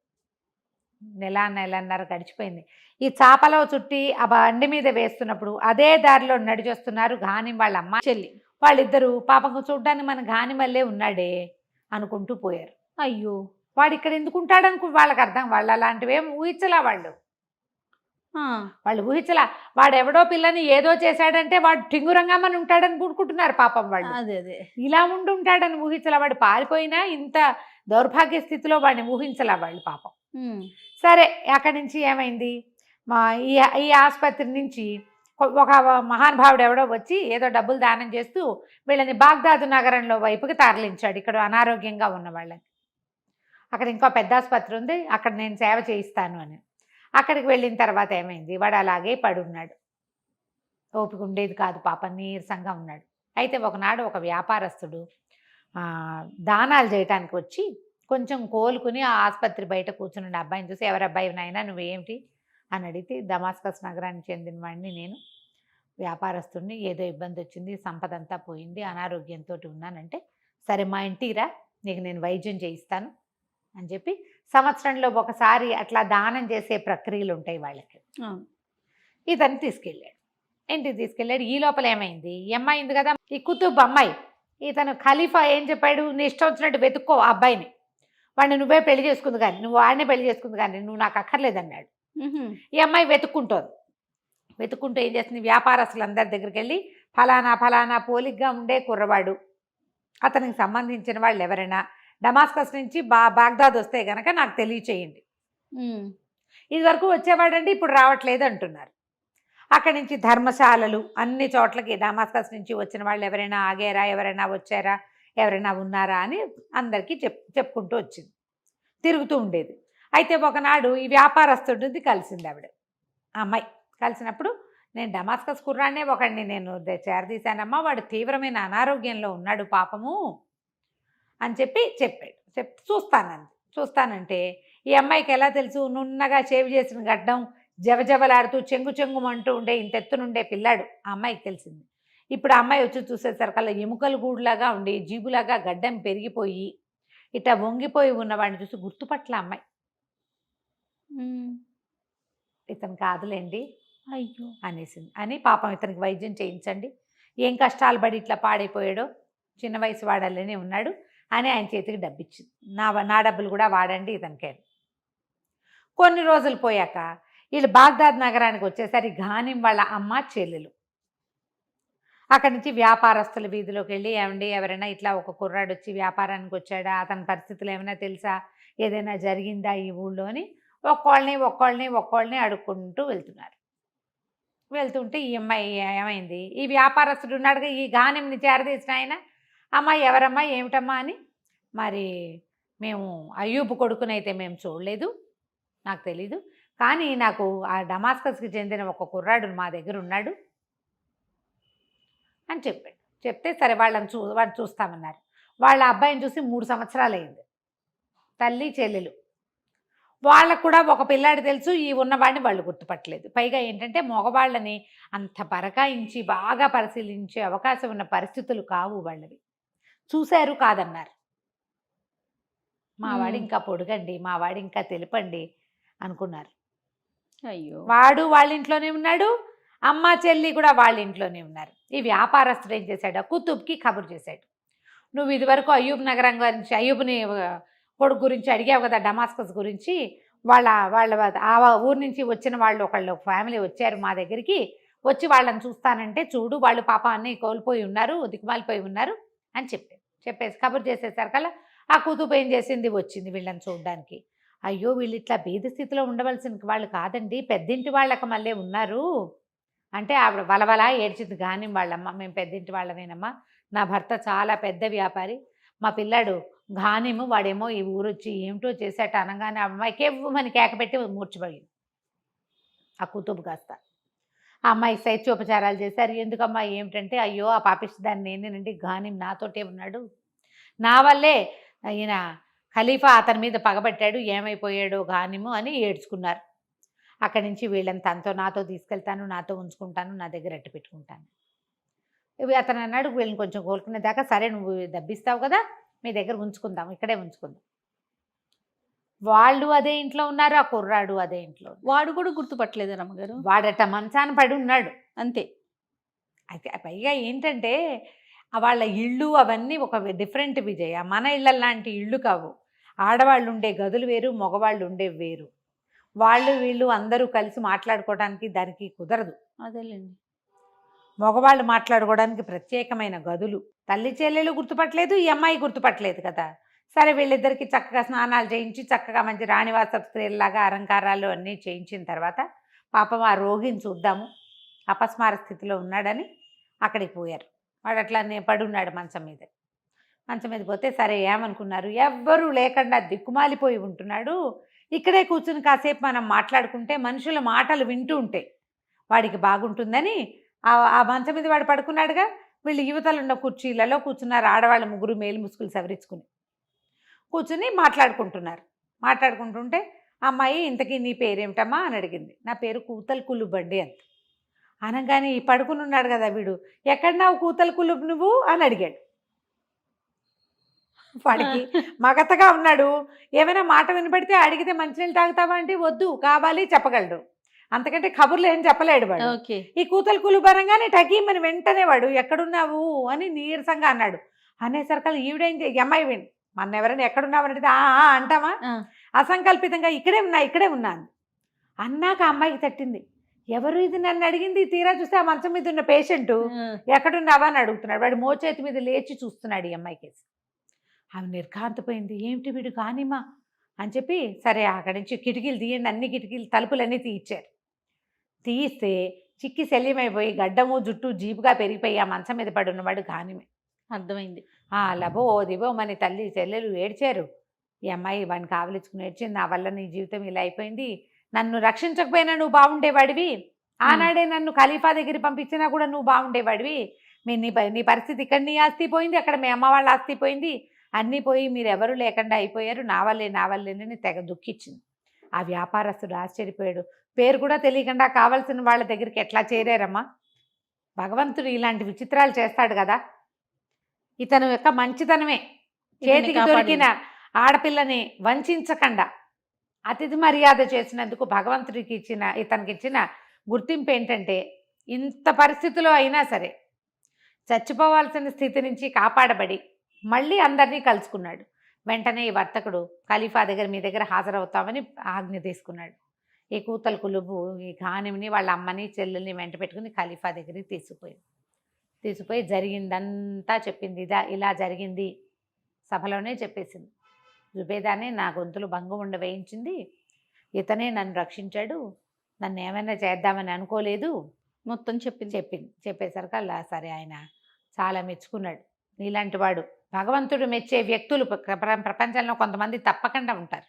నెలన్నర గడిచిపోయింది. ఈ చాపలో చుట్టి ఆ బండి మీద వేస్తున్నప్పుడు అదే దారిలో నడిచొస్తున్నారు ఘానిం వాళ్ళ అమ్మ చెల్లి. వాళ్ళిద్దరూ పాపం చూడ్డానికి మన ఘానిం వల్లే ఉన్నాడే అనుకుంటూ పోయారు. అయ్యో, వాడు ఇక్కడ ఎందుకు ఉంటాడనుకు వాళ్ళకి అర్థం. వాళ్ళు అలాంటివేం ఊహించలా. వాళ్ళు ఊహించలా. వాడు ఎవడో పిల్లని ఏదో చేశాడంటే వాడు టింగురంగా మన ఉంటాడని కూడుకుంటున్నారు పాపం వాళ్ళు. అదే ఇలా ఉంటాడని ఊహించలా. వాడు పారిపోయినా ఇంత దౌర్భాగ్య స్థితిలో వాడిని ఊహించలా వాళ్ళు పాపం. సరే, అక్కడి నుంచి ఏమైంది, ఈ ఆసుపత్రి నుంచి ఒక మహానుభావుడు ఎవడో వచ్చి ఏదో డబ్బులు దానం చేస్తూ వీళ్ళని బాగ్దాదు నగరంలో వైపుకి తరలించాడు. ఇక్కడ అనారోగ్యంగా ఉన్న వాళ్ళని. అక్కడ ఇంకో పెద్ద ఆసుపత్రి ఉంది, అక్కడ నేను సేవ చేయిస్తాను అని. అక్కడికి వెళ్ళిన తర్వాత ఏమైంది, వాడు అలాగే పడున్నాడు. ఓపిక ఉండేది కాదు పాపం, నీరసంగా ఉన్నాడు. అయితే ఒకనాడు ఒక వ్యాపారస్తుడు దానాలు చేయటానికి వచ్చి కొంచెం కోలుకుని ఆ ఆసుపత్రి బయట కూర్చున్న అబ్బాయిని చూసి, ఎవరి అబ్బాయి నాయనా నువ్వేమిటి అని అడిగితే, దమాస్కస్ నగరానికి చెందిన వాడిని, నేను వ్యాపారస్తుడిని, ఏదో ఇబ్బంది వచ్చింది, సంపద అంతా పోయింది, అనారోగ్యంతో ఉన్నానంటే, సరే మా ఇంటిరా, నీకు నేను వైద్యం చేయిస్తాను అని చెప్పి సంవత్సరంలో ఒకసారి అట్లా దానం చేసే ప్రక్రియలు ఉంటాయి వాళ్ళకి. ఇతన్ని తీసుకెళ్ళాడు, ఇంటికి తీసుకెళ్ళాడు. ఈ లోపల ఏమైంది, ఈ అమ్మాయి ఉంది కదా, ఈ కుతుబ్ అమ్మాయి, ఇతను ఖలీఫా ఏం చెప్పాడు, నీ ఇష్టం వచ్చినట్టు వెతుక్కో ఆ అబ్బాయిని, వాడిని నువ్వే పెళ్లి చేసుకుంది కానీ, నువ్వు వాడినే పెళ్లి చేసుకుంది కానీ నువ్వు నాకు అక్కర్లేదన్నాడు. ఈ అమ్మాయి వెతుక్కుంటూ ఏం చేస్తుంది, వ్యాపారస్తులందరి దగ్గరికి వెళ్ళి ఫలానా పోలిగ్గా ఉండే కుర్రవాడు, అతనికి సంబంధించిన వాళ్ళు ఎవరైనా డమాస్కస్ నుంచి బాగ్దాద్ వస్తే గనక నాకు తెలియచేయండి. ఇది వరకు వచ్చేవాడండి, ఇప్పుడు రావట్లేదు అంటున్నారు. అక్కడి నుంచి ధర్మశాలలు అన్ని చోట్లకి డమాస్కస్ నుంచి వచ్చిన వాళ్ళు ఎవరైనా ఆగారా, ఎవరైనా వచ్చారా, ఎవరైనా ఉన్నారా అని అందరికీ చెప్పుకుంటూ వచ్చింది, తిరుగుతూ ఉండేది. అయితే ఒకనాడు ఈ వ్యాపారస్తుడిది కలిసింది ఆవిడ, ఆ అమ్మాయి. కలిసినప్పుడు, నేను డమాస్కస్ కుర్రాన్నే ఒకడిని నేను చేరదీశానమ్మా, వాడు తీవ్రమైన అనారోగ్యంలో ఉన్నాడు పాపము అని చెప్పాడు. చూస్తానంటే ఈ అమ్మాయికి ఎలా తెలుసు, నున్నగా షేవ్ చేసిన గడ్డం, జవజవలాడుతూ చెంగుమంటూ ఉండే ఇంతెత్తునుండే పిల్లాడు ఆ అమ్మాయికి తెలిసింది. ఇప్పుడు ఆ అమ్మాయి వచ్చి చూసేసరికల్లా ఎముకల గూడులాగా ఉండి జీబులాగా గడ్డం పెరిగిపోయి ఇట్లా వంగిపోయి ఉన్నవాడిని చూసి గుర్తుపట్ల అమ్మాయి. ఇతను కాదులేండి అయ్యో అనేసింది. అని పాపం ఇతనికి వైద్యం చేయించండి, ఏం కష్టాలు పడి ఇట్లా పాడైపోయాడో, చిన్న వయసు వాడాలనే ఉన్నాడు అని ఆయన చేతికి డబ్బిచ్చింది. నా డబ్బులు కూడా వాడండి ఇతనికే. కొన్ని రోజులు పోయాక వీళ్ళు బాగ్దాద్ నగరానికి వచ్చేసరి ఘానిం వాళ్ళ అమ్మ చెల్లెలు అక్కడి నుంచి వ్యాపారస్తుల వీధిలోకి వెళ్ళి, ఏమండి ఎవరైనా ఇట్లా ఒక కుర్రాడు వచ్చి వ్యాపారానికి వచ్చాడా, అతని పరిస్థితులు ఏమైనా తెలుసా, ఏదైనా జరిగిందా ఈ ఊళ్ళో అని ఒక్కోళ్ళని అడుక్కుంటూ వెళ్తున్నారు. వెళ్తుంటే ఈ అమ్మాయి ఏమైంది, ఈ వ్యాపారస్తుడు ఉన్నాడుగా ఈ ఘానింని చేరదీసిన ఆయన, అమ్మాయి ఎవరమ్మా ఏమిటమ్మా అని, మరి మేము అయ్యూబ్ కొడుకునైతే మేము చూడలేదు, నాకు తెలీదు, కానీ నాకు ఆ డమాస్కస్కి చెందిన ఒక కుర్రాడు మా దగ్గర ఉన్నాడు అని చెప్పాడు. చెప్తే సరే వాళ్ళు చూస్తామన్నారు. వాళ్ళ అబ్బాయిని చూసి 3 సంవత్సరాలు అయింది. తల్లి చెల్లెలు వాళ్ళకు కూడా ఒక పిల్లాడు తెలుసు, ఈ ఉన్నవాడిని వాళ్ళు గుర్తుపట్టలేదు. పైగా ఏంటంటే మగవాళ్ళని అంత బరకాయించి బాగా పరిశీలించే అవకాశం ఉన్న పరిస్థితులు కావు వాళ్ళవి. చూశారు కాదన్నారు. మావాడు ఇంకా పొడుగండి, మావాడు ఇంకా తెలుపండి అనుకున్నారు. అయ్యో వాడు వాళ్ళ ఇంట్లోనే ఉన్నాడు, అమ్మ చెల్లి కూడా వాళ్ళ ఇంట్లోనే ఉన్నారు. ఈ వ్యాపారస్తుడు ఏం చేశాడు, కుతుబ్కి కబురు చేశాడు. నువ్వు ఇదివరకు అయ్యూబ్ నగరం గురించి, అయ్యూబ్ని కొడుకు గురించి అడిగావు కదా, డమాస్కస్ గురించి, వాళ్ళ ఆ ఊరు నుంచి వచ్చిన వాళ్ళు ఒకళ్ళు ఫ్యామిలీ వచ్చారు మా దగ్గరికి, వచ్చి వాళ్ళని చూస్తానంటే చూడు, వాళ్ళు పాప అన్నీ కోల్పోయి ఉన్నారు, దిక్కుమాలిపోయి ఉన్నారు అని చెప్పేసి కబురు చేసేసరికల్లా ఆ కుతుబ్ ఏం చేసింది, వచ్చింది వీళ్ళని చూడడానికి. అయ్యో వీళ్ళు ఇట్లా బీద స్థితిలో ఉండవలసిన వాళ్ళు కాదండి, పెద్దింటి వాళ్ళకి మళ్ళీ ఉన్నారు అంటే ఆవిడ వలవలా ఏడ్చింది. ఘానిం వాళ్ళమ్మ, మేము పెద్దింటి వాళ్ళమేనమ్మా, నా భర్త చాలా పెద్ద వ్యాపారి, మా పిల్లాడు ఘానిము, వాడేమో ఈ ఊరు వచ్చి ఏమిటో చేసేట అనగానే ఆ అమ్మాయికి ఎవ్వమని కేకపెట్టి మూర్చిపోయింది ఆ కుతుబ్ కాస్త. ఆ అమ్మాయి శైత్యోపచారాలు చేశారు. ఎందుకమ్మా ఏమిటంటే, అయ్యో ఆ పాపిష్టి దాన్ని నేనేనండి, ఘానిం నాతోటే ఉన్నాడు, నా వల్లే ఈయన ఖలీఫా అతని మీద పగబట్టాడు, ఏమైపోయాడో ఘానిము అని ఏడ్చుకున్నారు. అక్కడి నుంచి వీళ్ళని నాతో తీసుకెళ్తాను, నాతో ఉంచుకుంటాను, నా దగ్గర అట్టు పెట్టుకుంటాను. ఇవి అతను అన్నాడు, వీళ్ళని కొంచెం కోలుకునే దాకా సరే నువ్వు దబ్బిస్తావు కదా, మీ దగ్గర ఉంచుకుందాం, ఇక్కడే ఉంచుకుందాం. వాళ్ళు అదే ఇంట్లో ఉన్నారు, ఆ కుర్రాడు అదే ఇంట్లో. వాడు కూడా గుర్తుపట్టలేదు రమ్మగారు, వాడట మంచాన పడి ఉన్నాడు అంతే. అయితే పైగా ఏంటంటే వాళ్ళ ఇళ్ళు అవన్నీ ఒక డిఫరెంట్ విజయ, మన ఇళ్ళ లాంటి ఇళ్ళు కావు. ఆడవాళ్ళు ఉండే గదులు వేరు, మగవాళ్ళు ఉండే వేరు. వాళ్ళు వీళ్ళు అందరూ కలిసి మాట్లాడుకోవడానికి దానికి కుదరదు. అదేలేండి, మగవాళ్ళు మాట్లాడుకోవడానికి ప్రత్యేకమైన గదులు. తల్లి చెల్లెలు గుర్తుపట్టలేదు, ఈ అమ్మాయి గుర్తుపట్టలేదు కదా. సరే వీళ్ళిద్దరికి చక్కగా స్నానాలు చేయించి చక్కగా మంచి రాణివాస స్త్రీలాగా అలంకారాలు అన్నీ చేయించిన తర్వాత పాపం ఆ రోగిని చూద్దాము, అపస్మార స్థితిలో ఉన్నాడని అక్కడికి పోయారు. వాడు అట్లానే పడున్నాడు మంచం మీద పోతే సరే ఏమనుకున్నారు, ఎవ్వరూ లేకుండా దిక్కుమాలిపోయి ఉంటున్నాడు, ఇక్కడే కూర్చుని కాసేపు మనం మాట్లాడుకుంటే మనుషుల మాటలు వింటూ ఉంటే వాడికి బాగుంటుందని ఆ మంచం మీద వాడు పడుకున్నాడుగా. వీళ్ళు యువతలు ఉన్న కుర్చీలలో కూర్చున్నారు, ఆడవాళ్ళ ముగ్గురు మేలు ముసుగులు సవరించుకుని కూర్చుని మాట్లాడుకుంటుంటే అమ్మాయి, ఇంతకీ నీ పేరేమిటమ్మా అని అడిగింది. నా పేరు కూతల్ కులుబ్ అండి అంత. అనగానే ఈ పడుకుని ఉన్నాడు కదా వీడు, ఎక్కడన్నావు కూతల్ కులుబ్ నువ్వు అని అడిగాడు. వాడికి మగతగా ఉన్నాడు, ఏమైనా మాట వినపడితే అడిగితే మంచినీళ్ళు తాగుతావా అంటే వద్దు, కావాలి చెప్పగలడు, అంతకంటే కబుర్లు ఏం చెప్పలేడు వాడు. ఈ కూతల్ కులుబ్ అనగానే టకీమని వెంటనే వాడు ఎక్కడున్నావు అని నీరసంగా అన్నాడు. అనేసరికల్ ఈవిడేం అమ్మాయి విని మన ఎవరైనా ఎక్కడున్నావు అంటే అంటావా, అసంకల్పితంగా ఇక్కడే ఉన్నాను అన్నాక అమ్మాయికి తట్టింది, ఎవరు ఇది నన్ను అడిగింది, తీరా చూస్తే ఆ మంచం మీద ఉన్న పేషెంటు ఎక్కడున్నావా అని అడుగుతున్నాడు. వాడు మోచేతి మీద లేచి చూస్తున్నాడు ఈ అమ్మాయికి. ఆమె నిర్ఘాంతపోయింది, ఏమిటి వీడు కానిమా అని చెప్పి సరే అక్కడి నుంచి కిటికీలు తీయండి, అన్ని కిటికీలు తలుపులన్నీ తీయించారు. తీయిస్తే చిక్కి శల్యమైపోయి గడ్డము జుట్టు జీపుగా పెరిగిపోయి ఆ మంచం మీద పడి ఉన్నవాడు ఘానిమే. అర్థమైంది. లబో దిబో మన తల్లి చెల్లెలు ఏడ్చారు. ఈ అమ్మాయి వాడిని కావలించుకుని ఏడ్చింది, నా వల్ల నీ జీవితం ఇలా అయిపోయింది, నన్ను రక్షించకపోయినా నువ్వు బాగుండేవాడివి, ఆనాడే నన్ను ఖలీఫా దగ్గర పంపించినా కూడా నువ్వు బాగుండేవాడివి, నీ పరిస్థితి ఇక్కడ నీ ఆస్తి పోయింది, అక్కడ మీ అమ్మ వాళ్ళ ఆస్తి పోయింది, అన్నీ పోయి మీరు ఎవరు లేకుండా అయిపోయారు, నా వల్లేనని తెగ దుఃఖించింది. ఆ వ్యాపారస్తుడు ఆశ్చర్యపోయాడు. పేరు కూడా తెలియకుండా కావాల్సిన వాళ్ళ దగ్గరికి ఎట్లా చేరారమ్మా, భగవంతుడు ఇలాంటి విచిత్రాలు చేస్తాడు కదా, ఇతను యొక్క మంచితనమే చేతికి దొరికిన ఆడపిల్లని వంచకుండా అతిథి మర్యాద చేసినందుకు భగవంతుడికి ఇతనికి ఇచ్చిన గుర్తింపు ఏంటంటే, ఇంత పరిస్థితిలో అయినా సరే చచ్చిపోవాల్సిన స్థితి నుంచి కాపాడబడి మళ్ళీ అందరినీ కలుసుకున్నాడు. వెంటనే ఈ వర్తకుడు ఖలీఫా దగ్గర మీ దగ్గర హాజరవుతామని ఆజ్ఞ తీసుకున్నాడు. ఈ కూతల కులుబు ఈ ఘానింని వాళ్ళ అమ్మని చెల్లెల్ని వెంట పెట్టుకుని ఖలీఫా దగ్గరికి తీసుకుపోయి జరిగిందంతా చెప్పింది. ఇలా జరిగింది సభలోనే చెప్పేసింది. జుబేదానే నా గొంతులు భంగం వేయించింది, ఇతనే నన్ను రక్షించాడు, నన్ను ఏమైనా చేద్దామని అనుకోలేదు మొత్తం చెప్పింది. చెప్పేసరికి అలా సరే ఆయన చాలా మెచ్చుకున్నాడు. నీలాంటి వాడు భగవంతుడు మెచ్చే వ్యక్తులు ప్రపంచంలో కొంతమంది తప్పకుండా ఉంటారు.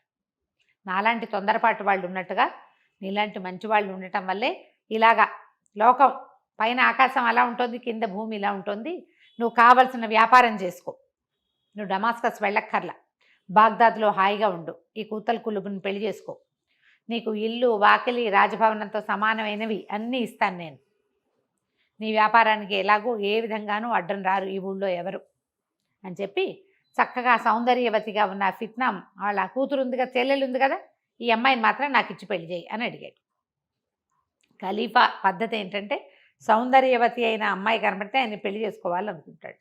నాలాంటి తొందరపాటు వాళ్ళు ఉన్నట్టుగా నీలాంటి మంచి వాళ్ళు ఉండటం వల్లే ఇలాగా లోకం పైన ఆకాశం అలా ఉంటుంది, కింద భూమి ఇలా ఉంటుంది. నువ్వు కావలసిన వ్యాపారం చేసుకో, నువ్వు డమాస్కస్ వెళ్ళక్కర్లా, బాగ్దాద్లో హాయిగా ఉండు, ఈ కూతల కులుబుని పెళ్లి చేసుకో, నీకు ఇల్లు వాకిలి రాజభవనంతో సమానమైనవి అన్నీ ఇస్తాను నేను, నీ వ్యాపారానికి ఎలాగో ఏ విధంగానూ అడ్డం రారు ఈ ఊళ్ళో ఎవరు అని చెప్పి చక్కగా సౌందర్యవతిగా ఉన్న ఫిత్నాం వాళ్ళ కూతురు ఉందిగా, చెల్లెలు ఉంది కదా, ఈ అమ్మాయిని మాత్రం నాకు ఇచ్చి పెళ్లి చేయి అని అడిగాడు. ఖలీఫా పద్ధతి ఏంటంటే సౌందర్యవతి అయిన అమ్మాయి కనబడితే ఆయన పెళ్లి చేసుకోవాలనుకుంటాడు.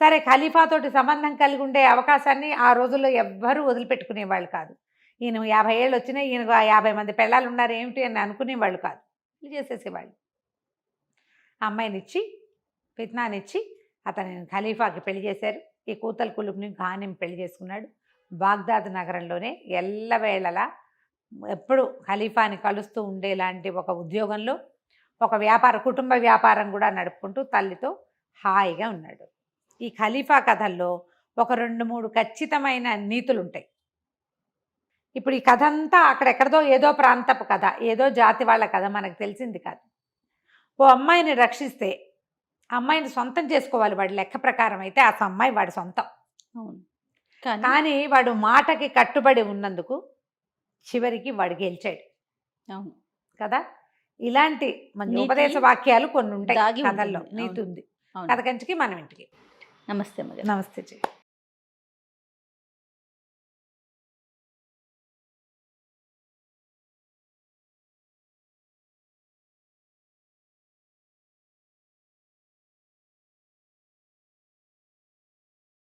సరే, ఖలీఫాతోటి సంబంధం కలిగి ఉండే అవకాశాన్ని ఆ రోజుల్లో ఎవ్వరూ వదిలిపెట్టుకునేవాళ్ళు కాదు. ఈయన 50 ఏళ్ళు వచ్చినాయి, ఈయనకు 50 మంది పెళ్ళాలు ఉన్నారు ఏమిటి అని అనుకునేవాళ్ళు కాదు, పెళ్లి చేసేసేవాళ్ళు. అమ్మాయినిచ్చి ఫిత్నానిచ్చి అతని ఖలీఫాకి పెళ్లి చేశారు. ఈ కూతల కులుబ్ని ఘానిం పెళ్లి చేసుకున్నాడు. బాగ్దాద్ నగరంలోనే ఎల్లవేళలా ఎప్పుడు ఖలీఫాని కలుస్తూ ఉండేలాంటి ఒక ఉద్యోగంలో ఒక కుటుంబ వ్యాపారం కూడా నడుపుకుంటూ తల్లితో హాయిగా ఉన్నాడు. ఈ ఖలీఫా కథల్లో ఒక 2-3 ఖచ్చితమైన నీతులు ఉంటాయి. ఇప్పుడు ఈ కథ అంతా అక్కడెక్కడదో ఏదో ప్రాంతపు కథ, ఏదో జాతి వాళ్ళ కథ మనకు తెలిసింది కాదు. ఓ అమ్మాయిని రక్షిస్తే అమ్మాయిని సొంతం చేసుకోవాలి వాడి లెక్క ప్రకారం అయితే ఆ అమ్మాయి వాడి సొంతం. అవును, కానీ వాడు మాటకి కట్టుబడి ఉన్నందుకు చివరికి వాడు గెలిచాడు. అవును కదా, ఇలాంటి మంచి నీతి ఉపదేశ వాక్యాలు కొన్ని ఉంటాయి దాగి కథల్లో. ఉంటుంది. నీతి ఉంది. అవును. కథ కంచికి మనం ఇంటికి. నమస్తే అమ్మగారు. నమస్తే జీ.